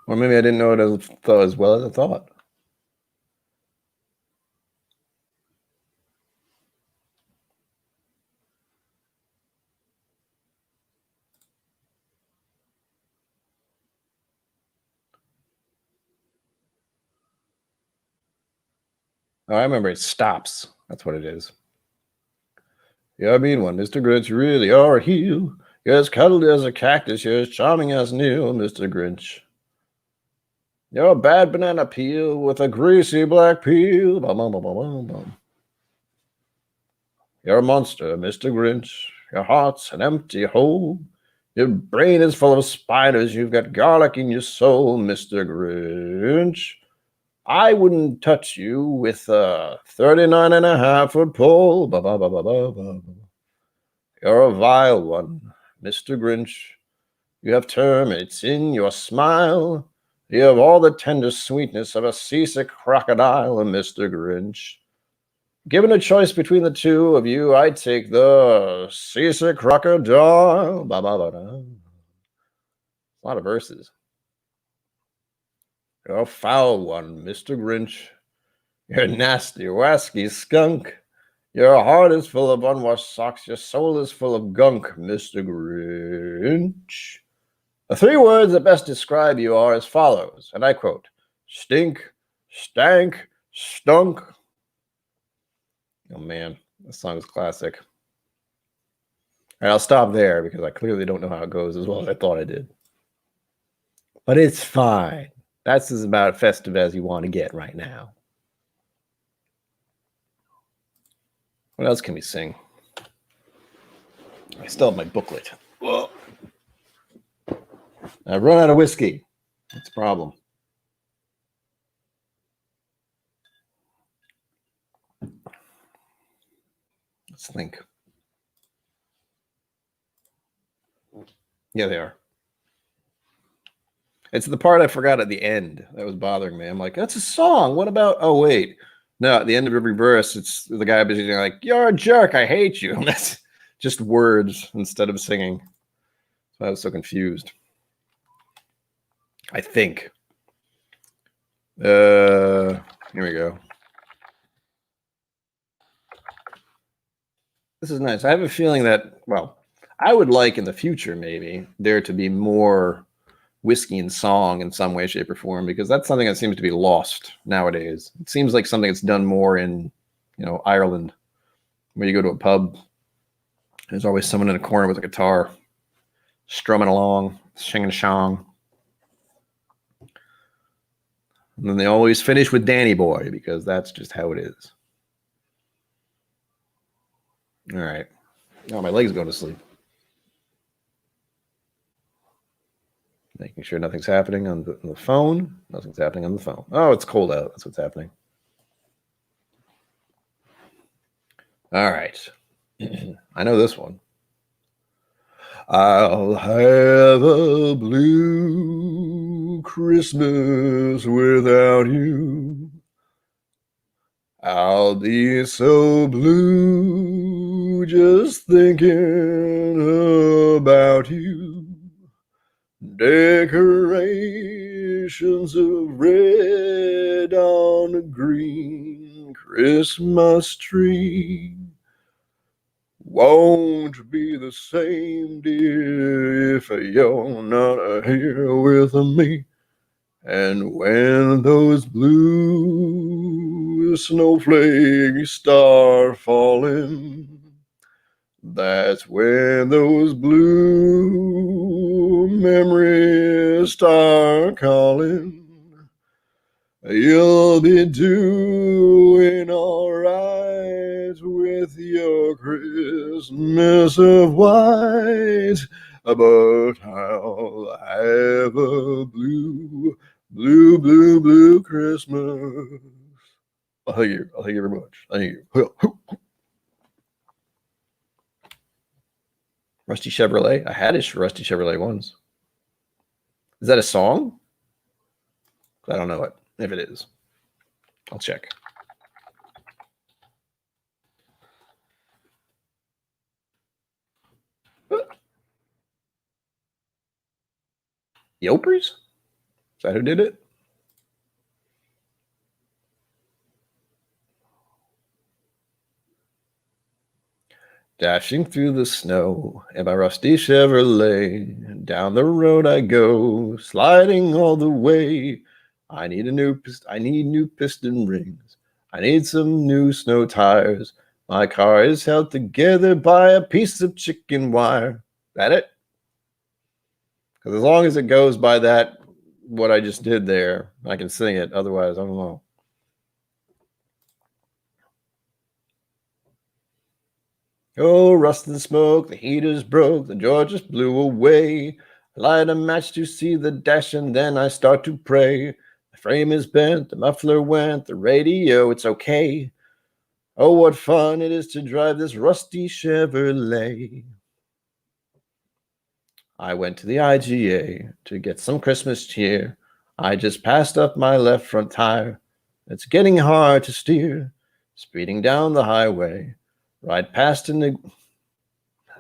Speaker 1: Or maybe I didn't know it as well as I thought. Oh, I remember it stops. That's what it is. You're a mean one, Mr. Grinch. You really are a heel. You're as cuddly as a cactus. You're as charming as Neil, Mr. Grinch. You're a bad banana peel with a greasy black peel. Bum, bum, bum, bum, bum. You're a monster, Mr. Grinch. Your heart's an empty hole. Your brain is full of spiders. You've got garlic in your soul, Mr. Grinch. I wouldn't touch you with a 39.5-foot pole. Ba, ba, ba, ba, ba, ba. You're a vile one, Mr. Grinch. You have termites in your smile. You have all the tender sweetness of a seasick crocodile, Mr. Grinch. Given a choice between the two of you, I'd take the seasick crocodile. Ba, ba, ba, da. A lot of verses. You're a foul one, Mr. Grinch. You're a nasty, wasky skunk. Your heart is full of unwashed socks. Your soul is full of gunk, Mr. Grinch. The 3 words that best describe you are as follows, and I quote, stink, stank, stunk. Oh, man, this song is classic. And I'll stop there because I clearly don't know how it goes as well as I thought I did. But it's fine. That's as about festive as you want to get right now. What else can we sing? I still have my booklet. Whoa. I've run out of whiskey. That's a problem. Let's think. Yeah, they are. It's the part I forgot at the end that was bothering me. I'm like, that's a song. What about? Oh wait, no. At the end of every verse, it's the guy basically like, "You're a jerk. I hate you." And that's just words instead of singing. So I was so confused. I think. Here we go. This is nice. I have a feeling that, well, I would like in the future maybe there to be more whiskey and song in some way, shape, or form, because that's something that seems to be lost nowadays. It seems like something that's done more in, Ireland, where you go to a pub, there's always someone in a corner with a guitar, strumming along, singing a song. And then they always finish with Danny Boy, because that's just how it is. All right. Oh, my leg's going to sleep. Making sure nothing's happening on the phone. Nothing's happening on the phone. Oh, it's cold out. That's what's happening. All right. I know this one. I'll have a blue Christmas without you. I'll be so blue just thinking about you. Decorations of red on a green Christmas tree won't be the same, dear, if you're not here with me. And when those blue snowflakes start falling, that's when those blue memories start calling. You'll be doing all right with your Christmas of white, but I'll have a blue Christmas. Thank you very much. Thank you. Rusty Chevrolet. I had a Rusty Chevrolet once. Is that a song? I don't know it. If it is, I'll check. Yelpers? Is that who did it? Dashing through the snow in my rusty Chevrolet, down the road I go, sliding all the way. I need new piston rings. I need some new snow tires. My car is held together by a piece of chicken wire. That it? Because as long as it goes by that, what I just did there, I can sing it. Otherwise, I don't know. Oh, rust and smoke, the heaters broke, the door just blew away. I light a match to see the dash, and then I start to pray. The frame is bent, the muffler went, the radio, it's okay. Oh, what fun it is to drive this rusty Chevrolet. I went to the IGA to get some Christmas cheer. I just passed up my left front tire. It's getting hard to steer. Speeding down the highway, right past I don't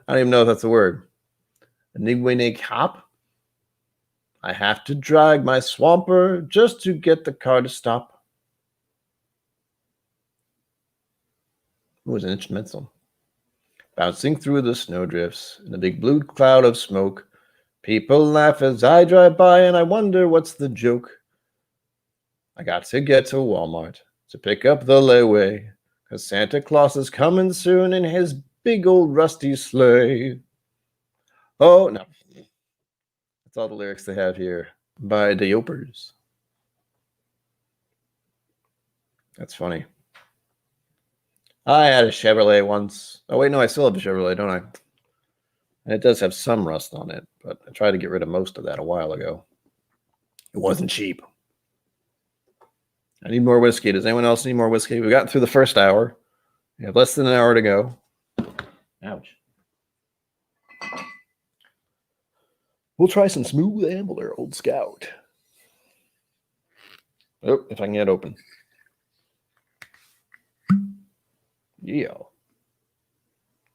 Speaker 1: even know if that's a word. Nigwinig hop. I have to drag my swamper just to get the car to stop. It was an instrumental. Bouncing through the snowdrifts in a big blue cloud of smoke. People laugh as I drive by, and I wonder what's the joke. I got to get to Walmart to pick up the layaway, 'cause Santa Claus is coming soon in his big old rusty sleigh. Oh, no. That's all the lyrics they have here by the Yopers. That's funny. I had a Chevrolet once. Oh, wait, no, I still have a Chevrolet, don't I? And it does have some rust on it, but I tried to get rid of most of that a while ago. It wasn't cheap. I need more whiskey. Does anyone else need more whiskey? We got through the first hour. We have less than an hour to go. Ouch. We'll try some Smooth Ambler, Old Scout. Oh, if I can get open. Yeah.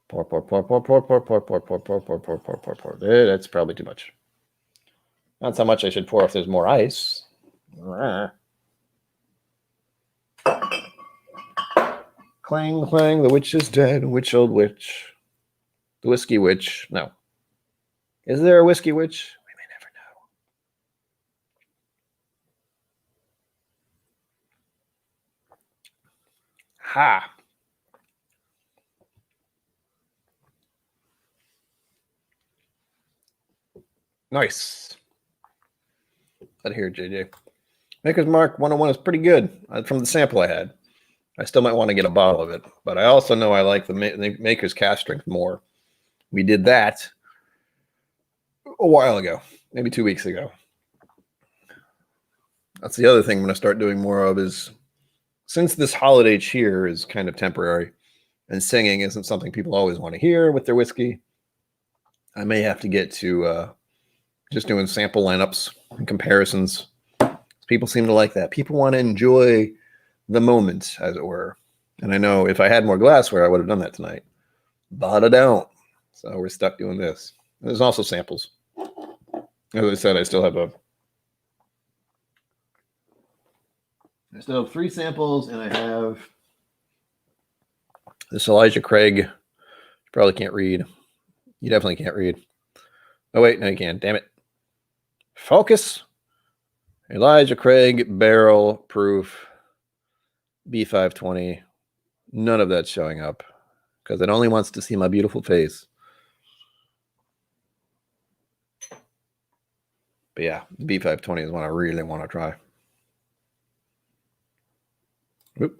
Speaker 1: Pour. That's probably too much. That's how much I should pour if there's more ice. Clang, clang, the witch is dead. Witch, old witch. The whiskey witch. No. Is there a whiskey witch? We may never know. Ha. Nice. Out here, JJ. Maker's Mark 101 is pretty good from the sample I had. I still might want to get a bottle of it, but I also know I like the Maker's Cask Strength more. We did that a while ago, maybe 2 weeks ago. That's the other thing I'm going to start doing more of is, since this holiday cheer is kind of temporary and singing isn't something people always want to hear with their whiskey, I may have to get to just doing sample lineups and comparisons. People seem to like that. People want to enjoy the moment, as it were. And I know if I had more glassware, I would have done that tonight. But I don't. So we're stuck doing this. And there's also samples. As I said, I still have 3 samples, and I have this Elijah Craig. You probably can't read. You definitely can't read. Oh, wait, no, you can. Damn it. Focus. Elijah Craig barrel proof B520. None of that's showing up because it only wants to see my beautiful face. But yeah, B520 is one I really want to try. Oop.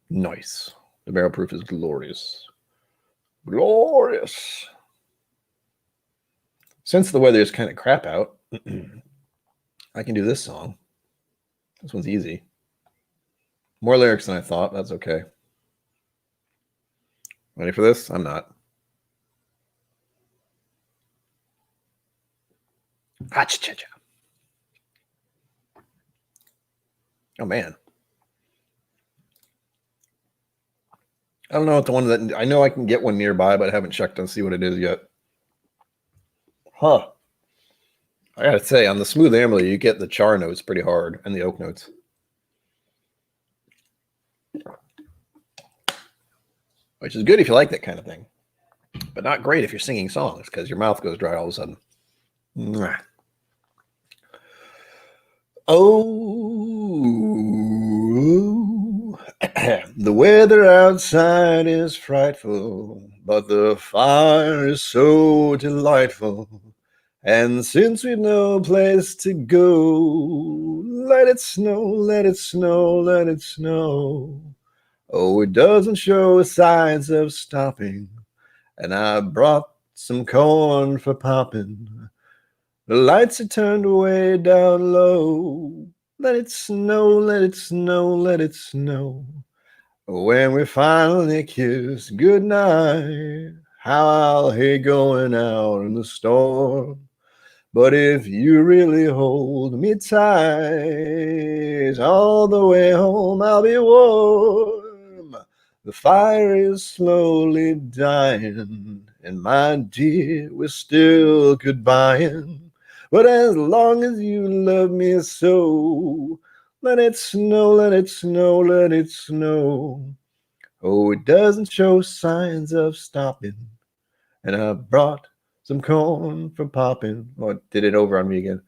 Speaker 1: Nice. The barrel proof is glorious. Glorious. Since the weather is kind of crap out, I can do this song. This one's easy. More lyrics than I thought. That's okay. Ready for this? I'm not. Oh, man. I don't know what the one that... I know I can get one nearby, but I haven't checked to see what it is yet. Huh. I gotta say, on the Smooth Ambler, you get the char notes pretty hard and the oak notes. Which is good if you like that kind of thing. But not great if you're singing songs because your mouth goes dry all of a sudden. Mwah. Oh, the weather outside is frightful, but the fire is so delightful. And since we've no place to go, let it snow, let it snow, let it snow. Oh, it doesn't show signs of stopping, and I brought some corn for popping. The lights are turned way down low. Let it snow, let it snow, let it snow. When we finally kiss goodnight, how I'll hate going out in the storm. But if you really hold me tight, all the way home I'll be warm. The fire is slowly dying, and my dear, we're still goodbying. But as long as you love me so, let it snow, let it snow, let it snow. Oh, it doesn't show signs of stopping, and I brought some corn for popping. Oh, did it over on me again.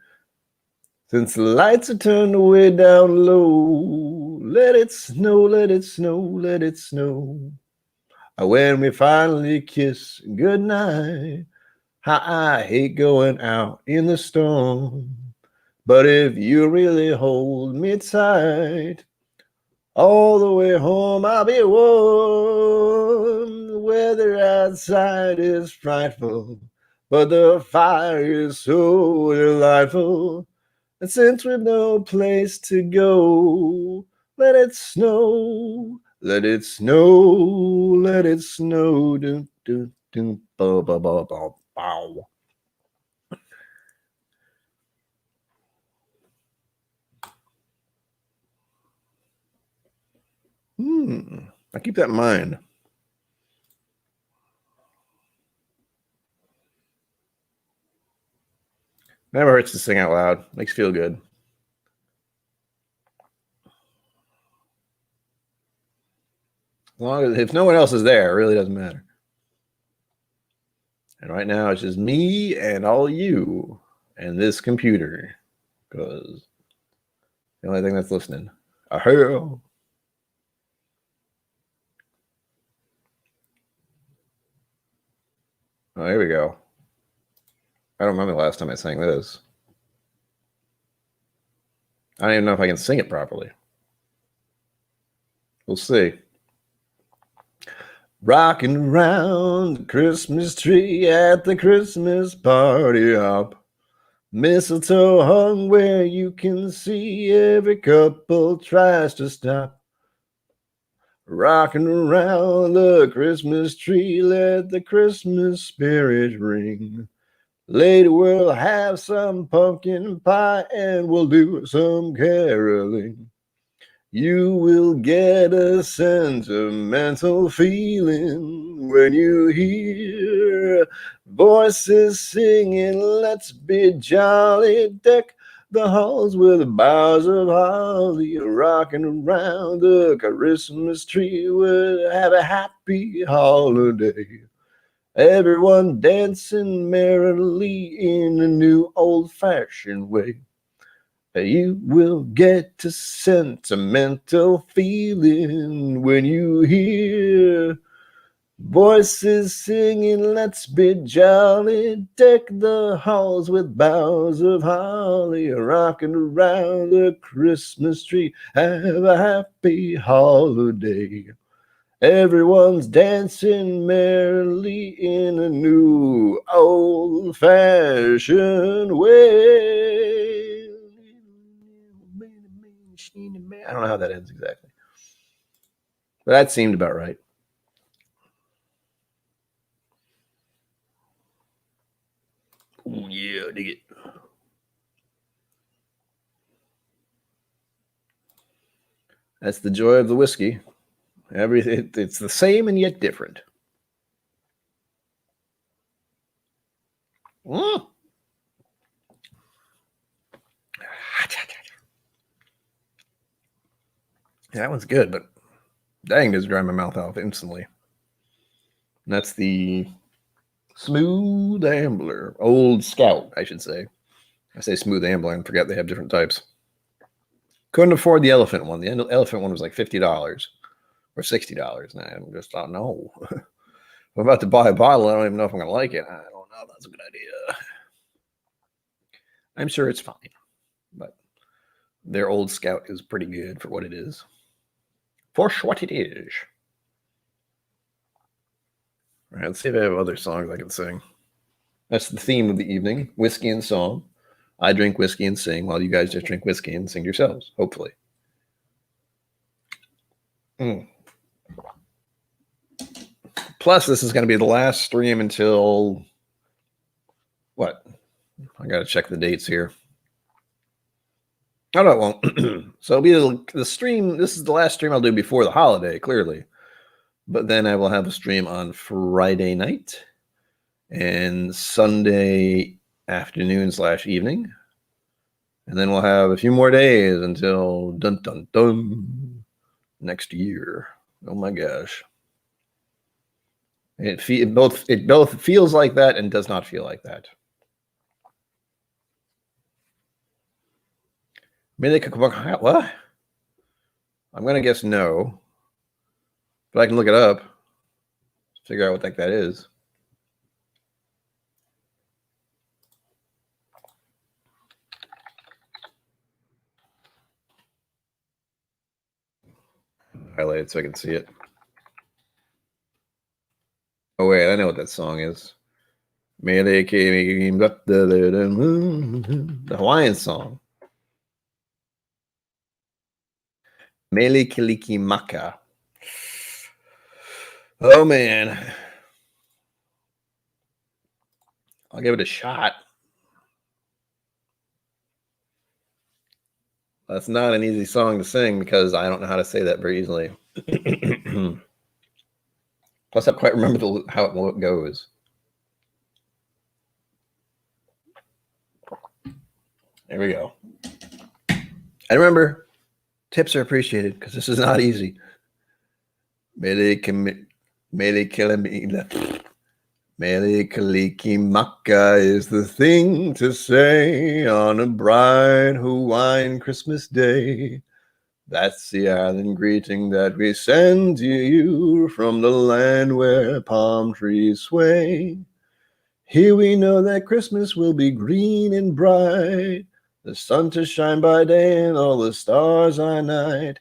Speaker 1: Since the lights are turned way down low, let it snow, let it snow, let it snow. When we finally kiss goodnight, how I hate going out in the storm. But if you really hold me tight, all the way home I'll be warm. The weather outside is frightful, but the fire is so delightful. And since we've no place to go, let it snow, Let it snow, let it snow. Do, do, do, bow, bow, bow, bow, bow. I keep that in mind. Never hurts to sing out loud. Makes you feel good. As long as if no one else is there, it really doesn't matter. And right now it's just me and all you and this computer, because the only thing that's listening. Hell. Oh, here we go. I don't remember the last time I sang this. I don't even know if I can sing it properly. We'll see. Rocking around the Christmas tree at the Christmas party hop. Mistletoe hung where you can see every couple tries to stop. Rocking around the Christmas tree, let the Christmas spirit ring. Later we'll have some pumpkin pie and we'll do some caroling. You will get a sentimental feeling when you hear voices singing, let's be jolly, deck the halls with boughs of holly, rocking around the Christmas tree. We'll have a happy holiday. Everyone dancing merrily in a new old-fashioned way. You will get a sentimental feeling when you hear voices singing, let's be jolly, deck the halls with boughs of holly, rocking around the Christmas tree, have a happy holiday. Everyone's dancing merrily in a new old-fashioned way. I don't know how that ends exactly, but that seemed about right. Oh yeah, dig it. That's the joy of the whiskey. It's the same and yet different. Mm. That one's good, but dang, does dry my mouth off instantly. And that's the Smooth Ambler, Old Scout, I should say. I say Smooth Ambler and forget they have different types. Couldn't afford the elephant one. The elephant one was like $50 or $60. And I just thought, no. I'm about to buy a bottle. I don't even know if I'm going to like it. I don't know if that's a good idea. I'm sure it's fine. But their Old Scout is pretty good for what it is. For what it is. All right, let's see if I have other songs I can sing. That's the theme of the evening, whiskey and song. I drink whiskey and sing while you guys just drink whiskey and sing yourselves, hopefully. Plus, this is going to be the last stream until what? I got to check the dates here. Oh, no, it won't. So it'll be the stream. This is the last stream I'll do before the holiday, clearly. But then I will have a stream on Friday night and Sunday afternoon/evening. And then we'll have a few more days until dun dun dun next year. Oh my gosh. It both feels like that and does not feel like that. What? I'm gonna guess no, but I can look it up, figure out what that is. Highlight it so I can see it. Oh wait, I know what that song is. The Hawaiian song. Mele Kalikimaka. Oh, man. I'll give it a shot. That's not an easy song to sing because I don't know how to say that very easily. Plus, I don't quite remember how it goes. There we go. And remember, tips are appreciated because this is not easy. Melikalikimaka is the thing to say on a bright Hawaiian Christmas day. That's the island greeting that we send to you from the land where palm trees sway. Here we know that Christmas will be green and bright, the sun to shine by day and all the stars by night.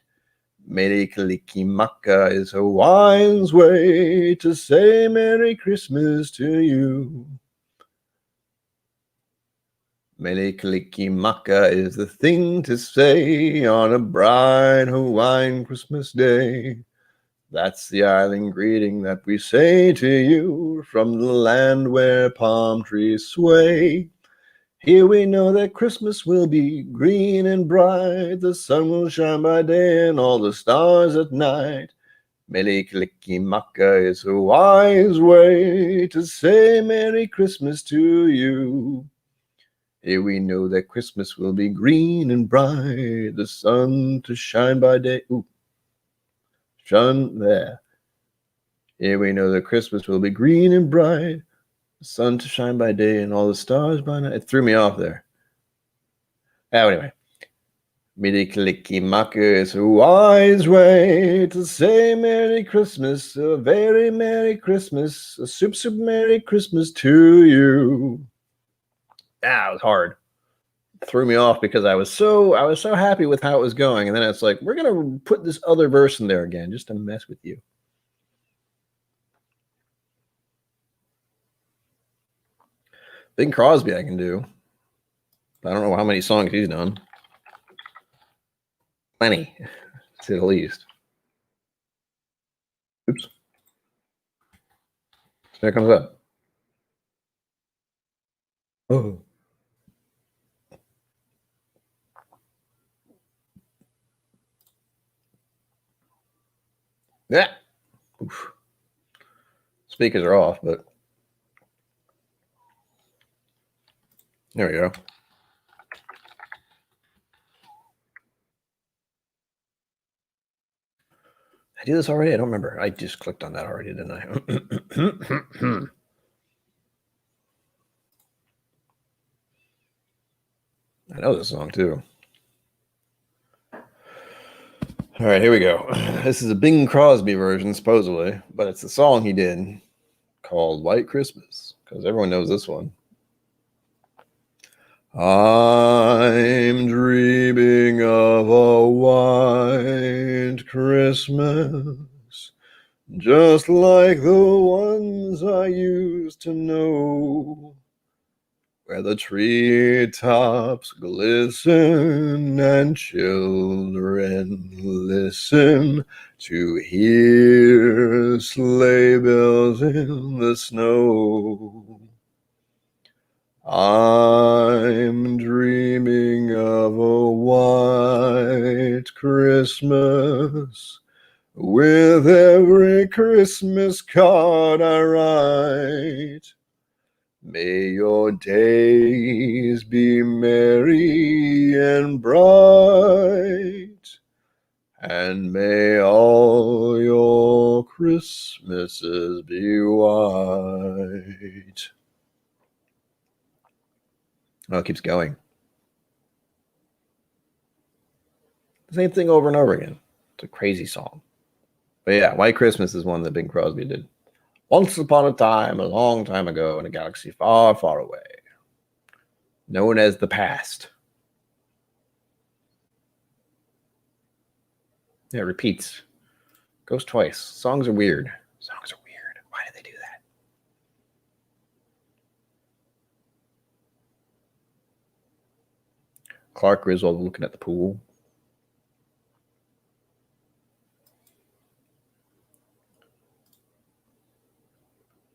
Speaker 1: Melikalikimaka is Hawaiian's way to say Merry Christmas to you. Melikalikimaka is the thing to say on a bright Hawaiian Christmas day. That's the island greeting that we say to you from the land where palm trees sway. Here we know that Christmas will be green and bright, the sun will shine by day and all the stars at night. Melikalikimaka is Hawaii's way to say Merry Christmas to you. Here we know that Christmas will be green and bright, the sun to shine by day. Ooh, shine there. Here we know that Christmas will be green and bright, the sun to shine by day and all the stars by night. It threw me off there. Anyway. Melikalikimaka is Hawaii's way to say Merry Christmas, a very Merry Christmas, a super Merry Christmas to you. It was hard. It threw me off because I was so happy with how it was going, and then it's like, we're gonna put this other verse in there again just to mess with you. Bing Crosby I can do. I don't know how many songs he's done. Plenty, to say the least. Oops. There comes up. Oh. Yeah. Oof. Speakers are off, but there we go. I do this already? I don't remember. I just clicked on that already, didn't I? I know this song too. All right, here we go. This is a Bing Crosby version, supposedly, but it's a song he did called White Christmas, because everyone knows this one. I'm dreaming of a white Christmas, just like the ones I used to know, where the treetops glisten and children listen to hear sleigh bells in the snow. I'm dreaming of a white Christmas, with every Christmas card I write. May your days be merry and bright, and may all your Christmases be white. Oh, it keeps going. The same thing over and over again. It's a crazy song. But yeah, White Christmas is one that Bing Crosby did. Once upon a time, a long time ago, in a galaxy far, far away, known as the past. Yeah, it repeats. Goes twice. Songs are weird. Songs are weird. Why did they do that? Clark Griswold looking at the pool.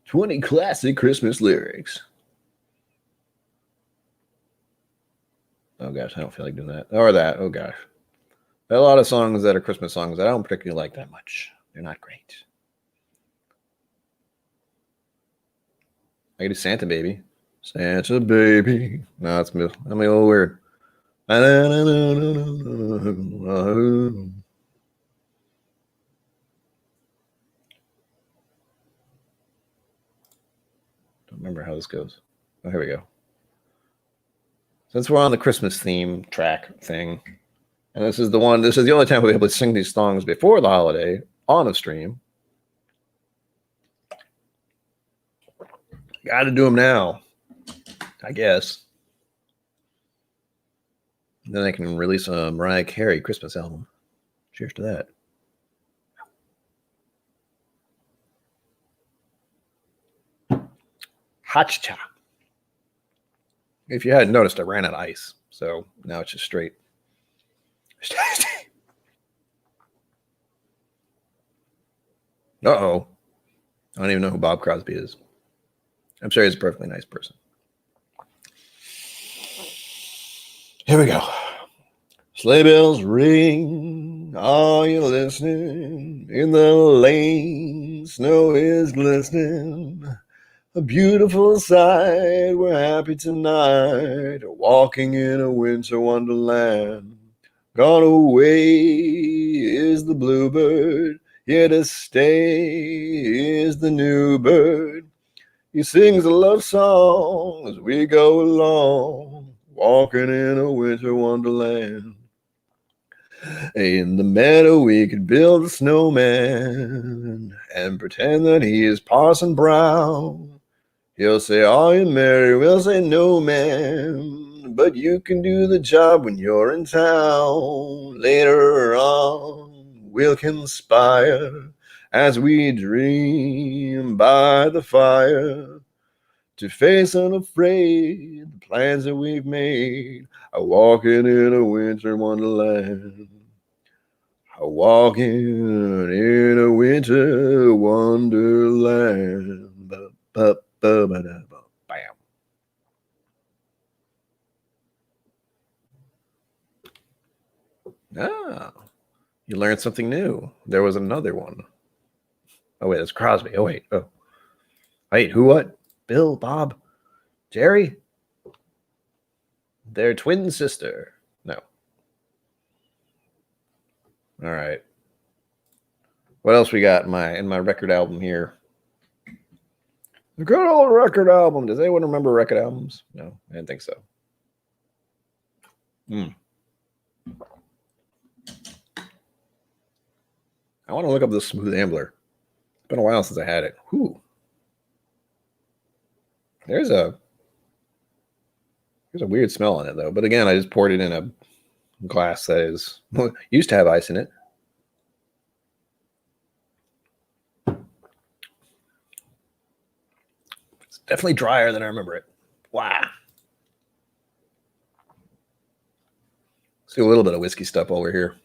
Speaker 1: 20 classic Christmas lyrics. Oh gosh, I don't feel like doing that. Or that. Oh gosh. There are a lot of songs that are Christmas songs that I don't particularly like that much. They're not great. I can do Santa Baby. Santa Baby. No, it's a little weird. Don't remember how this goes. Oh, here we go. Since we're on the Christmas theme track thing, and this is the only time we'll be able to sing these songs before the holiday on a stream. Got to do them now, I guess. Then I can release a Mariah Carey Christmas album. Cheers to that. Hotcha. If you hadn't noticed, I ran out of ice, so now it's just straight. Uh-oh. I don't even know who Bob Crosby is. I'm sure he's a perfectly nice person. Here we go. Sleigh bells ring, are you listening? In the lane, snow is glistening. A beautiful sight, we're happy tonight, walking in a winter wonderland. Gone away is the bluebird, here to stay is the new bird. He sings a love song as we go along, walking in a winter wonderland. In the meadow we could build a snowman and pretend that he is Parson Brown. He'll say, "Are you merry?" We'll say, "No, ma'am, but you can do the job when you're in town." Later on we'll conspire as we dream by the fire to face unafraid the plans that we've made, walking in a winter wonderland. Walking in a winter wonderland. Bam. Ah, you learned something new. There was another one. Oh, wait, that's Crosby. Oh, wait. Oh, wait, who, what? Bill, Bob, Jerry? Their twin sister. No. All right. What else we got in my record album here? The good old record album. Does anyone remember record albums? No, I didn't think so. I want to look up the Smooth Ambler. It's been a while since I had it. Whew. There's a weird smell on it though. But again, I just poured it in a glass that used to have ice in it. It's definitely drier than I remember it. Wow. Let's do a little bit of whiskey stuff while we're here.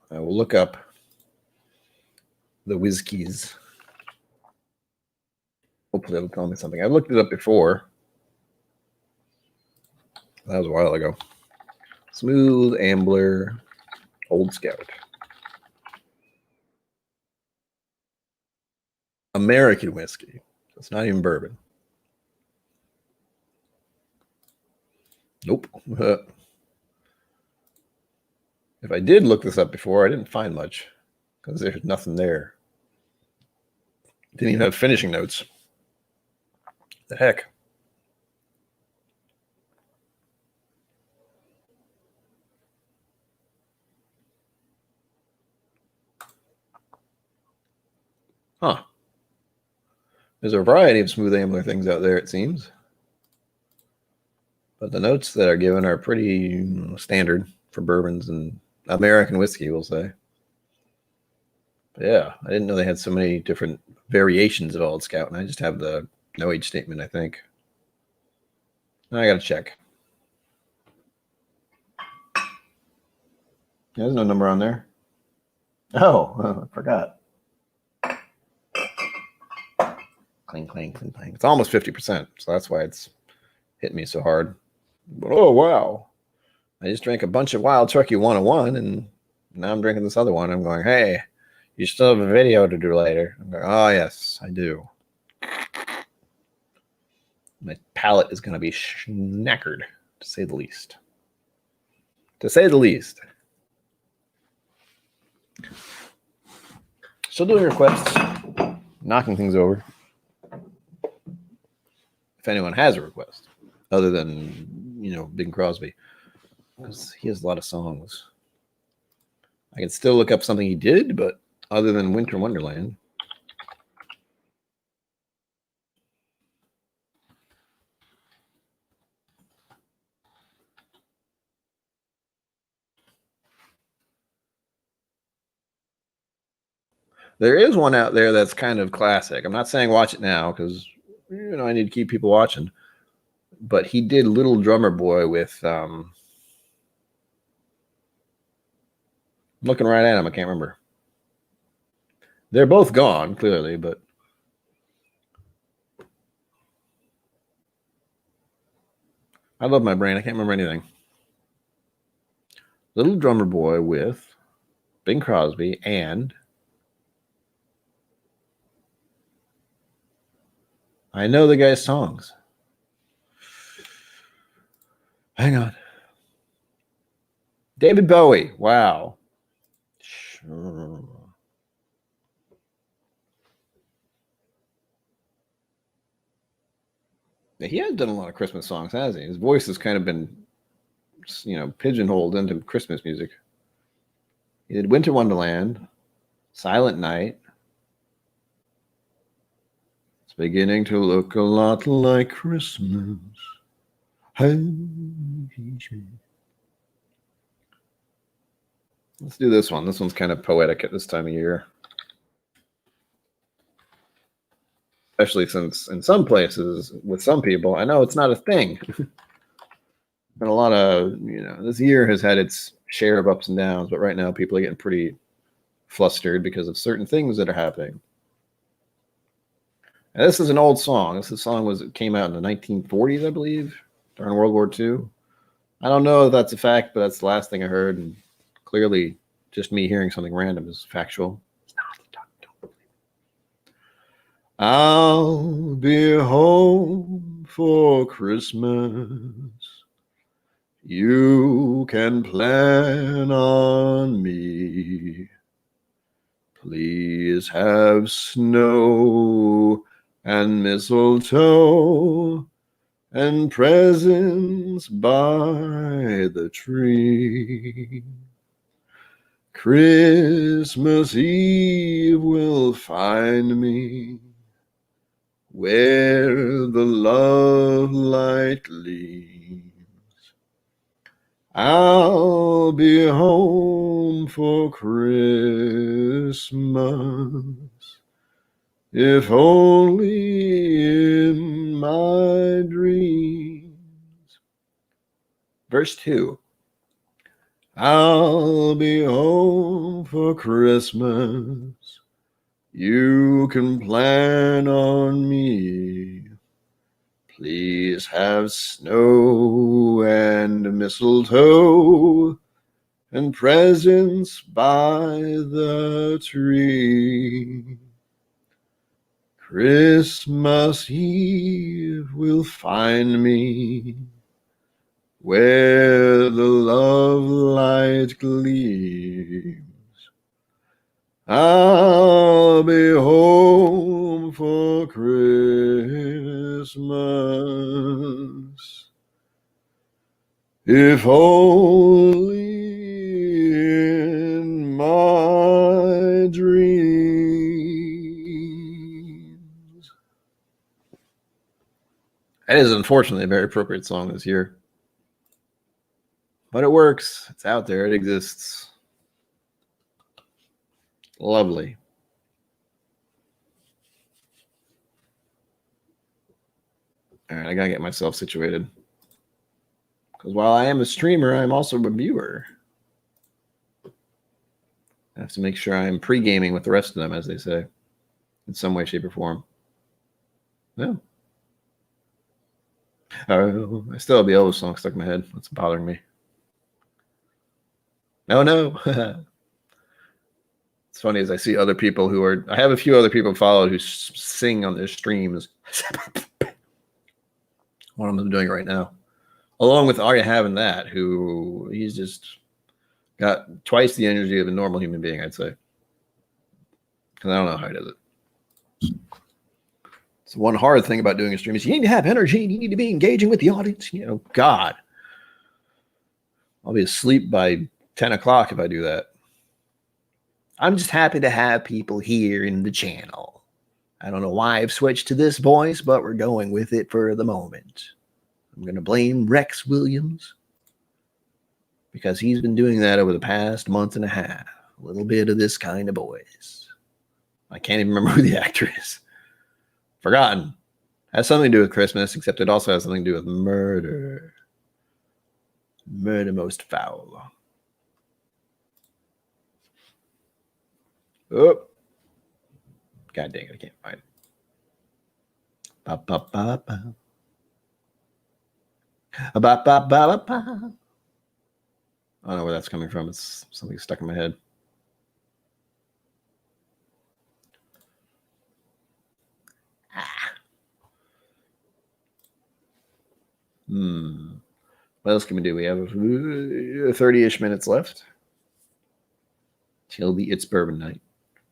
Speaker 1: I will look up the Whizkies. Hopefully it'll tell me something. I've looked it up before. That was a while ago. Smooth Ambler Old Scout. American whiskey. It's not even bourbon. Nope. If I did look this up before, I didn't find much because there's nothing there. Didn't even have finishing notes. The heck? Huh. There's a variety of Smooth Ambler things out there, it seems. But the notes that are given are pretty standard for bourbons and American whiskey, we'll say. But yeah, I didn't know they had so many different variations of Old Scout, and I just have the no age statement, I think. I got to check. There's no number on there. Oh, I forgot. Cling, clang, cling, clang. It's almost 50%, so that's why it's hitting me so hard. But oh, wow. I just drank a bunch of Wild Turkey 101, and now I'm drinking this other one. I'm going, hey, you still have a video to do later. I'm going, oh, yes, I do. My palate is going to be schnackered, to say the least. To say the least. Still doing requests, knocking things over. If anyone has a request, other than, Bing Crosby, because he has a lot of songs. I can still look up something he did, but other than Winter Wonderland. There is one out there that's kind of classic. I'm not saying watch it now because, I need to keep people watching. But he did Little Drummer Boy with, I'm looking right at him. I can't remember. They're both gone, clearly, but I love my brain. I can't remember anything. Little Drummer Boy with Bing Crosby and I know the guy's songs. Hang on. David Bowie. Wow. Sure. He has done a lot of Christmas songs, hasn't he? His voice has kind of been, pigeonholed into Christmas music. He did Winter Wonderland, Silent Night. It's beginning to look a lot like Christmas. Let's do this one. This one's kind of poetic at this time of year. Especially since in some places, with some people, I know it's not a thing. Been a lot of, this year has had its share of ups and downs, but right now people are getting pretty flustered because of certain things that are happening. And this is an old song. This song came out in the 1940s, I believe, during World War II. I don't know if that's a fact, but that's the last thing I heard. And clearly, just me hearing something random is factual. I'll be home for Christmas. You can plan on me. Please have snow and mistletoe and presents by the tree. Christmas Eve will find me where the love light gleams. I'll be home for Christmas, if only in my dreams. Verse 2. I'll be home for Christmas. You can plan on me. Please have snow and mistletoe and presents by the tree. Christmas Eve will find me where the love light gleams. I'll be home for Christmas, if only in my dreams. That is unfortunately a very appropriate song this year. But it works. It's out there. It exists. Lovely. All right, I gotta get myself situated. Because while I am a streamer, I'm also a viewer. I have to make sure I'm pre-gaming with the rest of them, as they say, in some way, shape, or form. No. Oh, I still have the Elvis song stuck in my head. That's bothering me. No. It's funny as I see other people who are. I have a few other people followed who sing on their streams. One of them is doing it right now, along with Are You Having That? Who he's just got twice the energy of a normal human being, I'd say. Because I don't know how he does it. It's one hard thing about doing a stream is you need to have energy and you need to be engaging with the audience. You know, God, I'll be asleep by 10 o'clock if I do that. I'm just happy to have people here in the channel. I don't know why I've switched to this voice, but we're going with it for the moment. I'm going to blame Rex Williams because he's been doing that over the past month and a half. A little bit of this kind of voice. I can't even remember who the actor is. Forgotten. Has something to do with Christmas, except it also has something to do with murder. Murder most foul. Oh. God dang it, I can't find it. Ba, ba, ba, ba. Ba, ba, ba, ba, ba. I don't know where that's coming from. It's something stuck in my head. What else can we do? We have 30-ish minutes left till the It's Bourbon Night.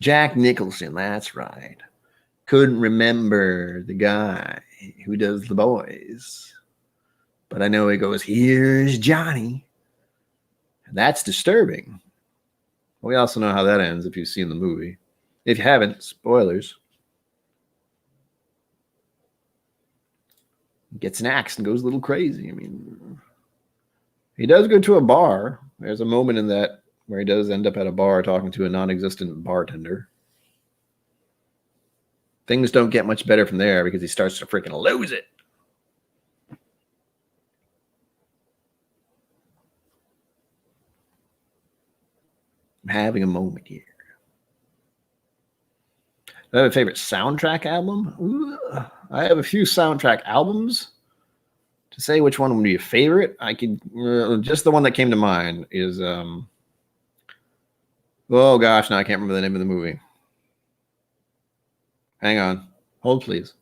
Speaker 1: Jack Nicholson, that's right. Couldn't remember the guy who does the boys. But I know he goes, here's Johnny. And that's disturbing. We also know how that ends if you've seen the movie. If you haven't, spoilers. Gets an axe and goes a little crazy. I mean, he does go to a bar. There's a moment in that where he does end up at a bar talking to a non-existent bartender. Things don't get much better from there because he starts to freaking lose it. I'm having a moment here. I have a favorite soundtrack album. Ooh, I have a few soundtrack albums. To say which one would be a favorite, I could just the one that came to mind is oh gosh, now I can't remember the name of the movie. Hang on, hold please.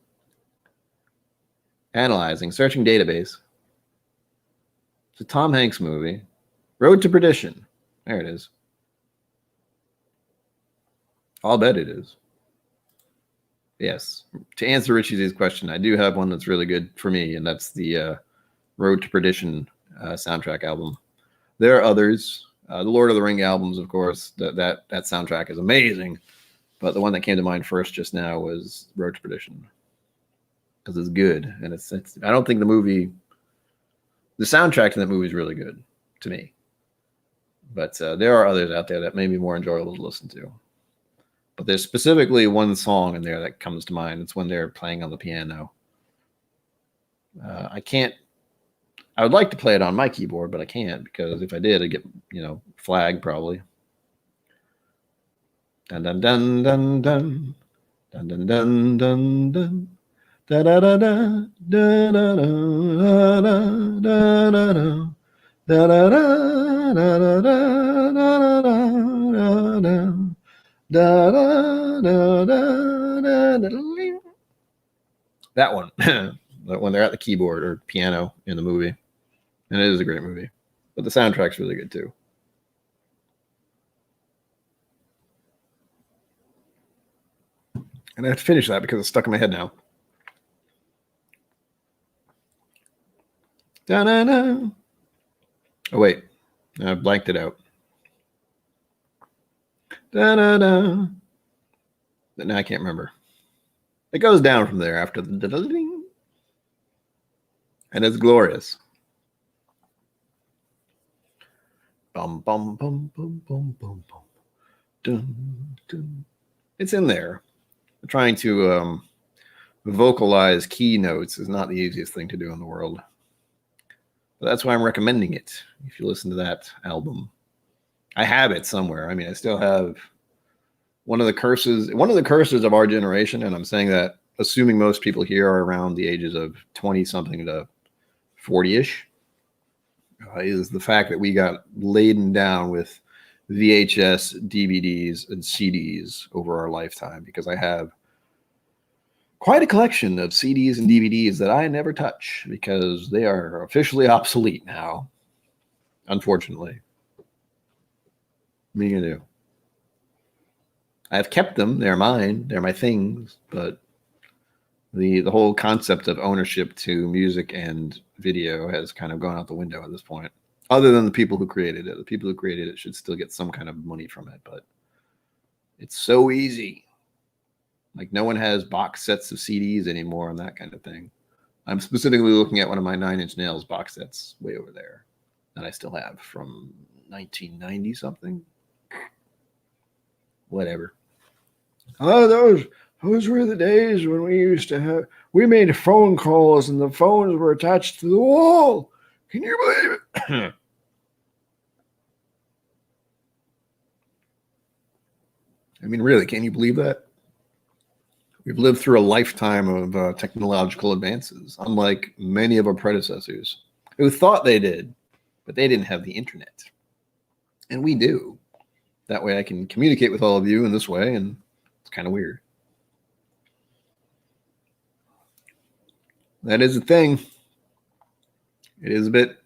Speaker 1: Analyzing, searching database. It's a Tom Hanks movie. Road to Perdition. There it is. I'll bet it is. Yes. To answer Richie's question, I do have one that's really good for me, and that's the Road to Perdition soundtrack album. There are others. The Lord of the Ring albums, of course. That soundtrack is amazing. But the one that came to mind first just now was Road to Perdition. Because it's good. And it's I don't think the soundtrack to that movie is really good to me. But there are others out there that may be more enjoyable to listen to. But there's specifically one song in there that comes to mind. It's when they're playing on the piano. I would like to play it on my keyboard, but I can't because if I did, I'd get, flagged probably. Dun dun dun dun dun dun dun dun dun dun da da da da da da da da da da da da da. That one, when they're at the keyboard or piano in the movie, and it is a great movie, but the soundtrack's really good too. And I have to finish that because it's stuck in my head now. Da-na-na. Oh wait, I blanked it out. Da-da-da. Now I can't remember. It goes down from there after the da-da-ding. And it's glorious. Bum bum bum bum bum bum bum. Dun, dun. It's in there. Trying to vocalize key notes is not the easiest thing to do in the world. But that's why I'm recommending it. If you listen to that album, I have it somewhere. I mean, I still have one of the curses of our generation, and I'm saying that assuming most people here are around the ages of 20 something to 40-ish, is the fact that we got laden down with VHS, DVDs, and CDs over our lifetime, because I have quite a collection of CDs and DVDs that I never touch because they are officially obsolete now, unfortunately. What are you going to do? I've kept them. They're mine. They're my things. But the whole concept of ownership to music and video has kind of gone out the window at this point. Other than the people who created it. The people who created it should still get some kind of money from it. But it's so easy. Like, no one has box sets of CDs anymore and that kind of thing. I'm specifically looking at one of my 9 Inch Nails box sets way over there that I still have from 1990 something. Whatever. Oh, those were the days when we made phone calls and the phones were attached to the wall. Can you believe it? I mean, really, can you believe that? We've lived through a lifetime of technological advances, unlike many of our predecessors who thought they did, but they didn't have the internet. And we do. That way I can communicate with all of you in this way, and it's kind of weird. That is a thing. It is a bit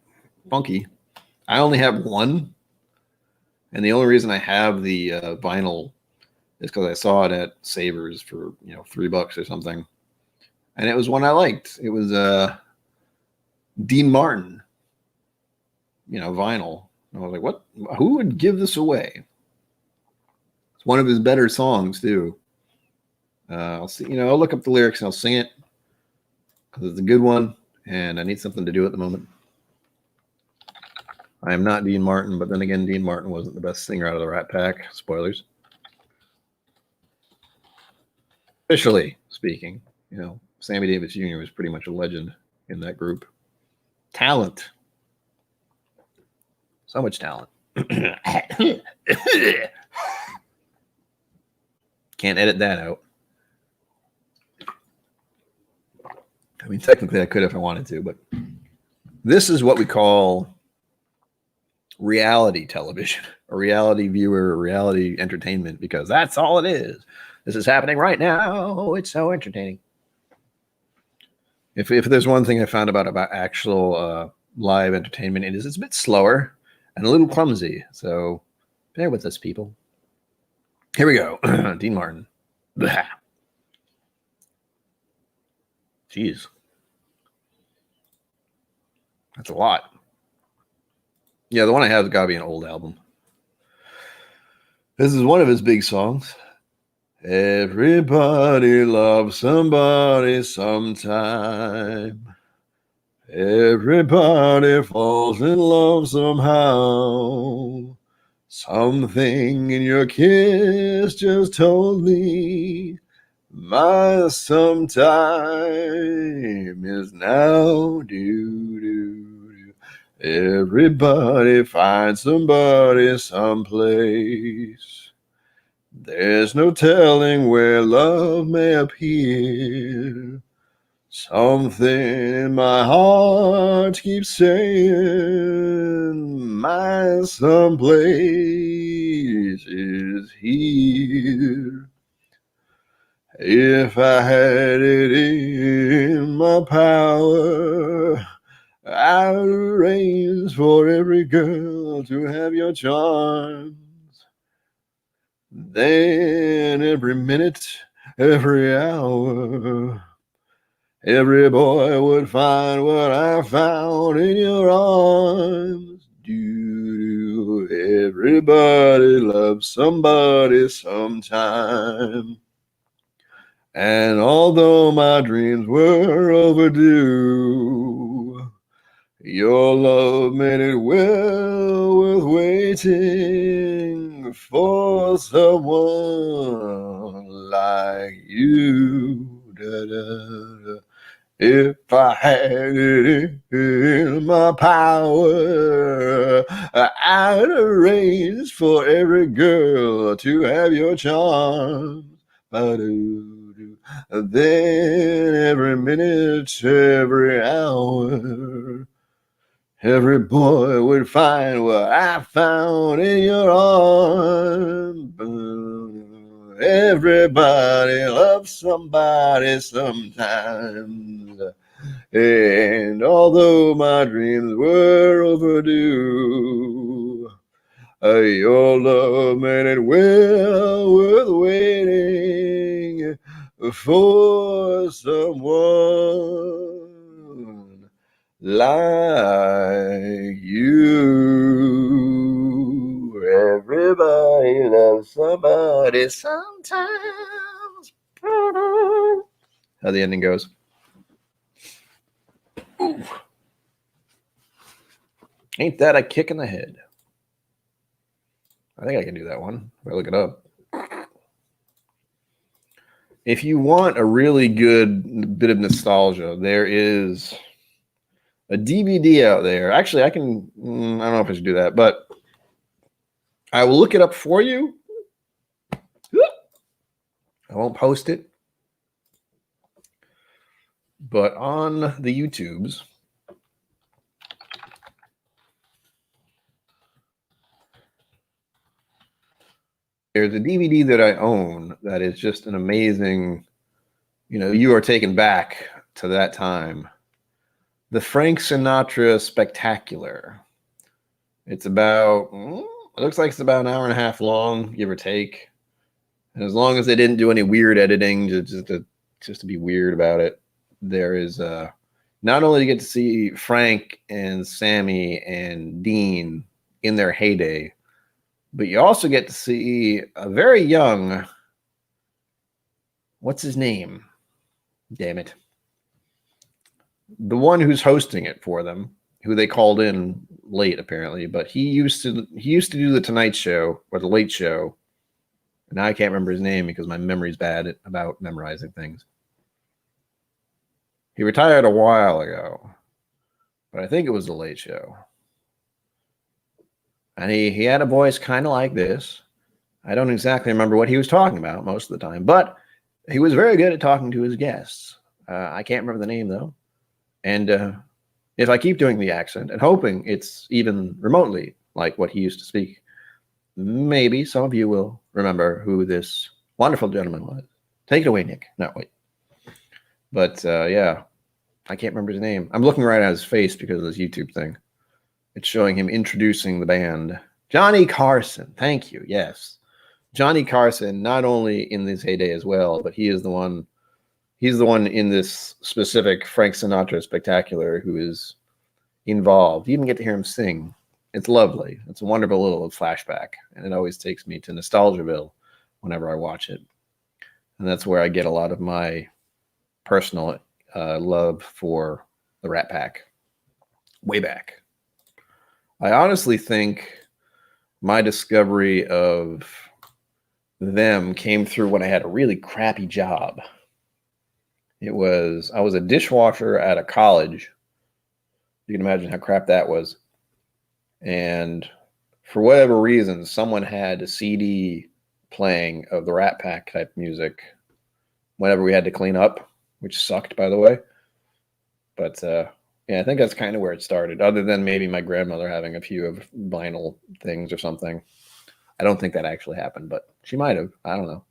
Speaker 1: funky. I only have one, and the only reason I have the vinyl is because I saw it at Savers for $3 or something, and it was one I liked. It was Dean Martin, vinyl. And I was like, what? Who would give this away? It's one of his better songs too. I'll see. I'll look up the lyrics and I'll sing it because it's a good one, and I need something to do at the moment. I am not Dean Martin, but then again, Dean Martin wasn't the best singer out of the Rat Pack. Spoilers. Officially speaking, Sammy Davis Jr. was pretty much a legend in that group. Talent. So much talent. Can't edit that out. I mean, technically I could if I wanted to, but this is what we call reality television, a reality viewer, reality entertainment, because that's all it is. This is happening right now. It's so entertaining. If there's one thing I found about actual live entertainment, it's a bit slower and a little clumsy. So bear with us, people. Here we go. Dean Martin. Blah. Jeez. That's a lot. Yeah, the one I have has got to be an old album. This is one of his big songs. Everybody loves somebody sometime. Everybody falls in love somehow. Something in your kiss just told me my sometime is now. Everybody finds somebody someplace. There's no telling where love may appear. Something in my heart keeps saying my someplace is here. If I had it in my power, I'd arrange for every girl to have your charms. Then every minute, every hour, every boy would find what I found in your arms. Everybody loves somebody sometime. And although my dreams were overdue, your love made it well worth waiting for someone like you. Da-da-da. If I had it in my power, I'd arrange for every girl to have your charms. Ba-do-do. Then every minute, every hour, every boy would find what I found in your arms. Everybody loves somebody sometimes. And although my dreams were overdue, your love made it well worth waiting for someone like you. Everybody loves somebody sometimes. How the ending goes. Ooh. Ain't that a kick in the head? I think I can do that one if I look it up. If you want a really good bit of nostalgia, there is a DVD out there. Actually, I don't know if I should do that, but I will look it up for you. I won't post it. But on the YouTubes, there's a DVD that I own that is just an amazing, you are taken back to that time. The Frank Sinatra Spectacular. It's about, it looks like it's about an hour and a half long, give or take. And as long as they didn't do any weird editing, just to be weird about it, there is not only do you get to see Frank and Sammy and Dean in their heyday, but you also get to see a very young, what's his name? Damn it. The one who's hosting it for them, who they called in late apparently, but he used to do the Tonight Show or the Late Show. Now I can't remember his name because my memory's bad about memorizing things. He retired a while ago, but I think it was the Late Show. And he had a voice kind of like this. I don't exactly remember what he was talking about most of the time, but he was very good at talking to his guests. I can't remember the name, though. And if I keep doing the accent and hoping it's even remotely like what he used to speak, maybe some of you will remember who this wonderful gentleman was. Take it away, Nick. No, wait. But yeah, I can't remember his name. I'm looking right at his face because of this YouTube thing. It's showing him introducing the band. Johnny Carson. Thank you. Yes. Johnny Carson, not only in this heyday as well, but he is the one. He's the one in this specific Frank Sinatra Spectacular who is involved. You even get to hear him sing. It's lovely. It's a wonderful little flashback, and it always takes me to Nostalgiaville whenever I watch it. And that's where I get a lot of my personal love for the Rat Pack. Way back. I honestly think my discovery of them came through when I had a really crappy job. I was a dishwasher at a college. You can imagine how crap that was. And for whatever reason, someone had a CD playing of the Rat Pack type music whenever we had to clean up, which sucked, by the way. But yeah, I think that's kind of where it started, other than maybe my grandmother having a few of vinyl things or something. I don't think that actually happened, but she might have. I don't know.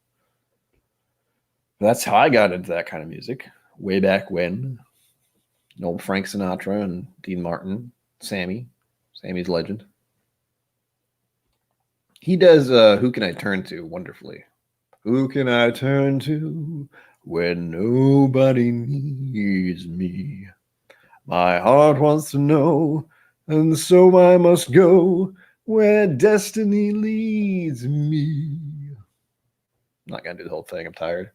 Speaker 1: That's how I got into that kind of music way back when. Old Frank Sinatra and Dean Martin, Sammy's legend. He does Who Can I Turn To wonderfully. Who can I turn to when nobody needs me? My heart wants to know, and so I must go where destiny leads me. I'm not going to do the whole thing. I'm tired.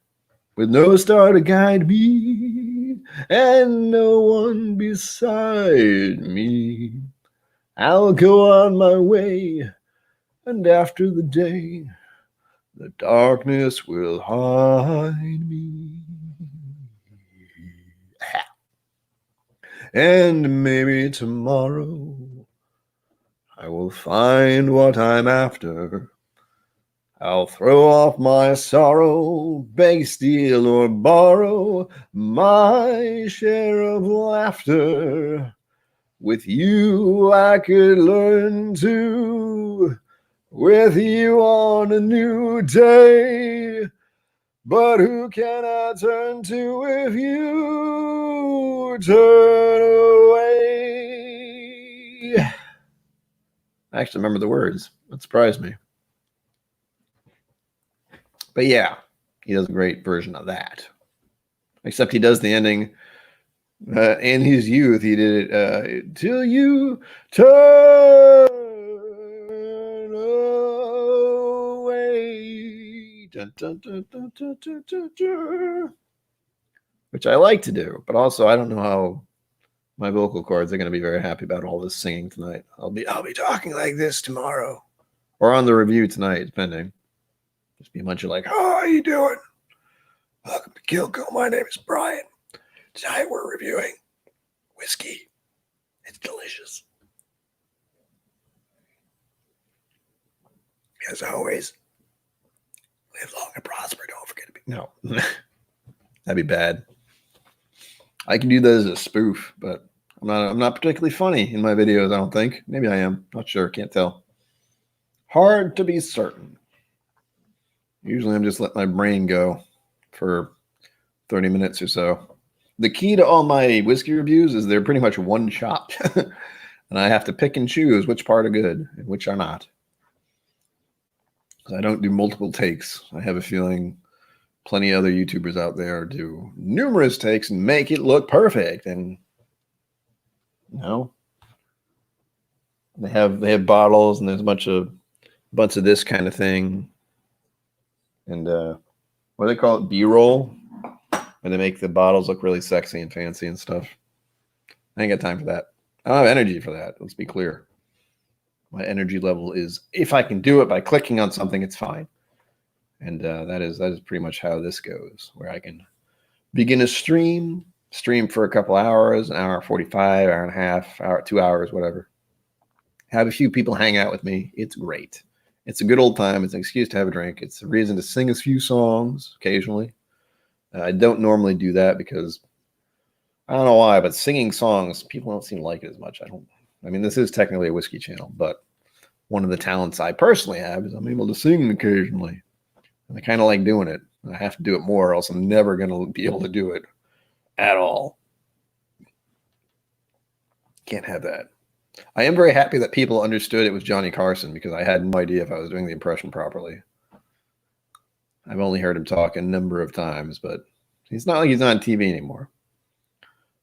Speaker 1: With no star to guide me and no one beside me, I'll go on my way, and after the day, the darkness will hide me. And maybe tomorrow I will find what I'm after. I'll throw off my sorrow, beg, steal, or borrow my share of laughter. With you I could learn to, with you on a new day. But who can I turn to if you turn away? I actually remember the words. That surprised me. But yeah, he does a great version of that. Except he does the ending. In his youth, he did it till you turn away. Dun, dun, dun, dun, dun, dun, dun, dun. Which I like to do, but also I don't know how my vocal cords are going to be very happy about all this singing tonight. I'll be talking like this tomorrow, or on the review tonight, depending. Just be a bunch of like, "Oh, how you doing? Welcome to KIllco. My name is Brian. Tonight we're reviewing whiskey. It's delicious. As always, live long and prosper. Don't forget to be..." No, that'd be bad. I can do that as a spoof, but I'm not particularly funny in my videos, I don't think. Maybe I am. Not sure. Can't tell. Hard to be certain. Usually I'm just letting my brain go for 30 minutes or so. The key to all my whiskey reviews is they're pretty much one shot. And I have to pick and choose which part are good and which are not. I don't do multiple takes. I have a feeling plenty of other YouTubers out there do numerous takes and make it look perfect. And you know, they have bottles and there's a bunch of this kind of thing. And what do they call it? B-roll, where they make the bottles look really sexy and fancy and stuff. I ain't got time for that. I don't have energy for that. Let's be clear. My energy level is, if I can do it by clicking on something, it's fine. And that is pretty much how this goes, where I can begin a stream for a couple hours, an hour 45, hour and a half, hour, 2 hours, whatever. Have a few people hang out with me. It's great. It's a good old time. It's an excuse to have a drink. It's a reason to sing a few songs occasionally. I don't normally do that because I don't know why, but singing songs, people don't seem to like it as much. I mean, this is technically a whiskey channel, but one of the talents I personally have is I'm able to sing occasionally. And I kind of like doing it. I have to do it more, or else I'm never going to be able to do it at all. Can't have that. I am very happy that people understood it was Johnny Carson, because I had no idea if I was doing the impression properly. I've only heard him talk a number of times, but it's not like he's not on TV anymore.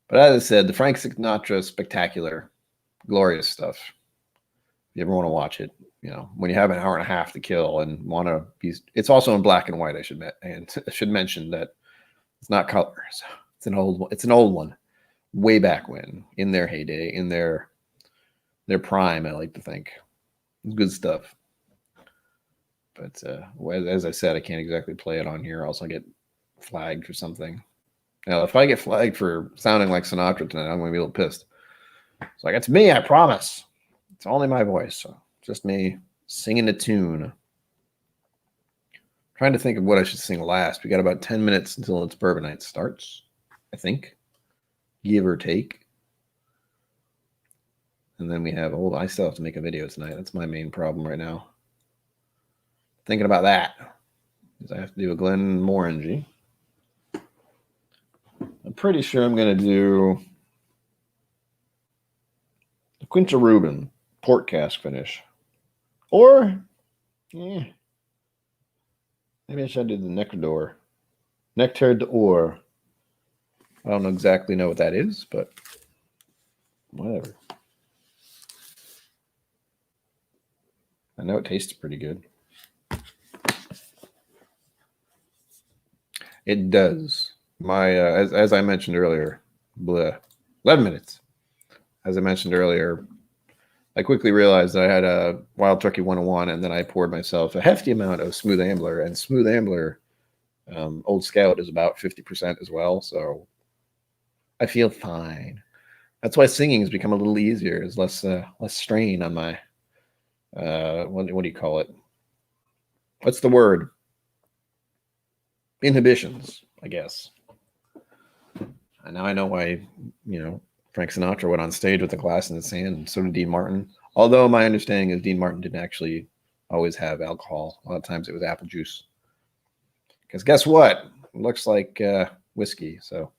Speaker 1: But as I said, the Frank Sinatra Spectacular, glorious stuff. If you ever want to watch it, you know, when you have an hour and a half to kill and want to be, it's also in black and white. I should mention that it's not color. So it's an old one, way back when, in their heyday, in their prime. I like to think it's good stuff. But as I said, I can't exactly play it on here, else I'll get flagged for something. Now, if I get flagged for sounding like Sinatra tonight, I'm going to be a little pissed. It's like, it's me, I promise. It's only my voice. So just me singing a tune. Trying to think of what I should sing last. We got about 10 minutes until It's Bourbon Night starts, I think. Give or take. And then we have, I still have to make a video tonight. That's my main problem right now. Thinking about that. Because I have to do a Glenmorangie. I'm pretty sure I'm going to do the Quinta Rubin port cask finish. Or, maybe I should do the Nectar d'Or. I don't exactly know what that is, but whatever. I know it tastes pretty good. It does. My as I mentioned earlier, 11 minutes. As I mentioned earlier, I quickly realized that I had a Wild Turkey 101, and then I poured myself a hefty amount of Smooth Ambler, and Smooth Ambler Old Scout is about 50% as well, so I feel fine. That's why singing has become a little easier. There's less strain on my what do you call it? what's the word? Inhibitions, I guess. And now I know why, Frank Sinatra went on stage with a glass in his hand, and so did Dean Martin. Although my understanding is Dean Martin didn't actually always have alcohol. A lot of times it was apple juice. Because guess what? It looks like whiskey. So,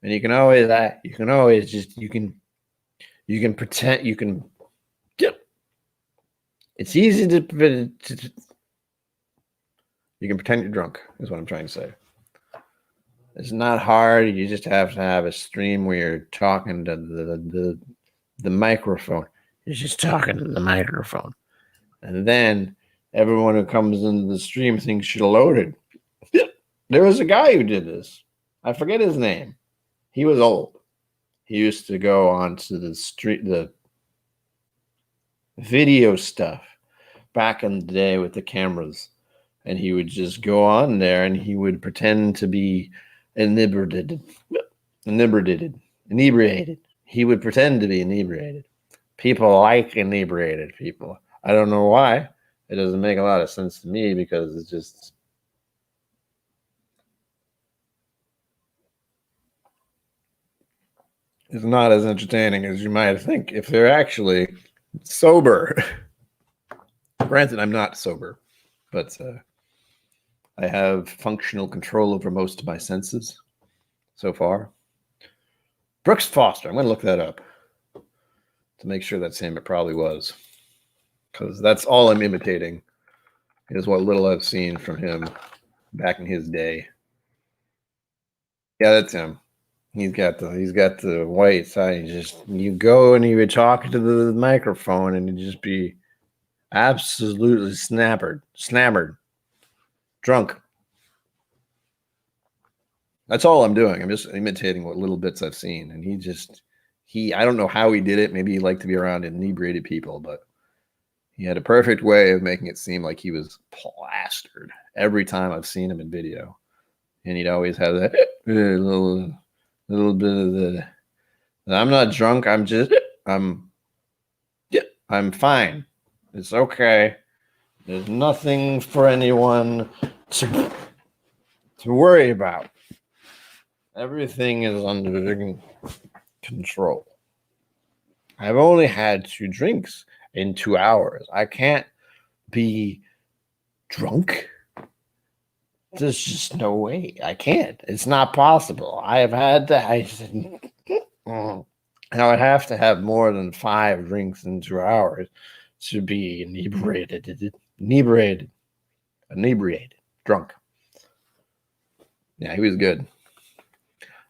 Speaker 1: and you can always pretend you can. It's easy to you can pretend you're drunk. Is what I'm trying to say. It's not hard. You just have to have a stream where you're talking to the microphone. You're just talking to the microphone. And then everyone who comes into the stream thinks you're loaded. There was a guy who did this. I forget his name. He was old. He used to go onto the video stuff back in the day with the cameras. And he would just go on there and he would pretend to be inebriated. He would pretend to be inebriated. People like inebriated people. I don't know why. It doesn't make a lot of sense to me because it's just it's not as entertaining as you might think if they're actually sober. Granted, I'm not sober, but I have functional control over most of my senses so far. Brooks Foster. I'm going to look that up to make sure that's him. It probably was, because that's all I'm imitating is what little I've seen from him back in his day. Yeah, that's him. He's got the white side. You go and you would talk to the microphone and it'd just be absolutely snammered, drunk. That's all I'm doing. I'm just imitating what little bits I've seen. And I don't know how he did it. Maybe he liked to be around inebriated people, but he had a perfect way of making it seem like he was plastered every time I've seen him in video. And he'd always have that little bit of the, I'm not drunk. I'm fine. It's okay. There's nothing for anyone to worry about. Everything is under control. I've only had 2 drinks in 2 hours. I can't be drunk. There's just no way. I can't. It's not possible. I would have to have more than 5 drinks in 2 hours to be inebriated, drunk. Yeah, he was good.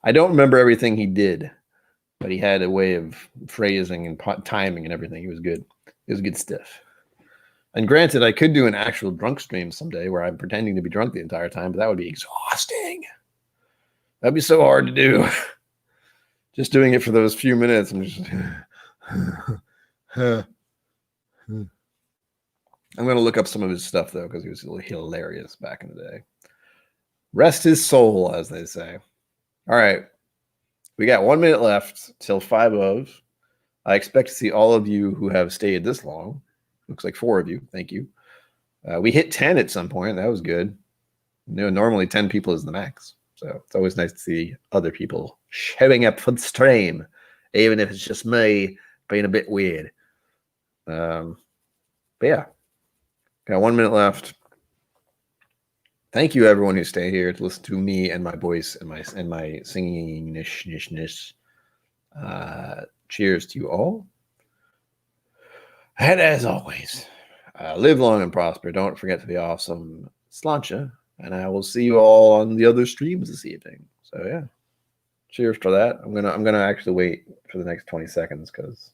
Speaker 1: I don't remember everything he did, but he had a way of phrasing and timing and everything. He was good. It was good stuff. And granted, I could do an actual drunk stream someday where I'm pretending to be drunk the entire time, but that would be exhausting. That'd be so hard to do. Just doing it for those few minutes. I'm just... I'm going to look up some of his stuff, though, because he was hilarious back in the day. Rest his soul, as they say. All right. We got 1 minute left till 5 of. I expect to see all of you who have stayed this long. Looks like 4 of you. Thank you. We hit 10 at some point. That was good. Normally 10 people is the max. So it's always nice to see other people showing up for the stream, even if it's just me being a bit weird. But yeah, got 1 minute left. Thank you, everyone who stayed here to listen to me and my voice and my singingness. Cheers to you all. And as always, live long and prosper. Don't forget to be awesome. Sláinte. And I will see you all on the other streams this evening. So yeah, cheers for that. I'm gonna actually wait for the next 20 seconds because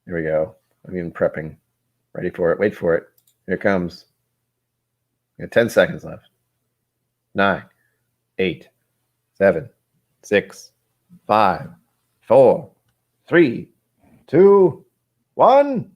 Speaker 1: here we go. I'm even prepping. Ready for it. Wait for it. Here it comes. We got 10 seconds left. 9, 8, 7, 6, 5, 4, 3, 2, 1.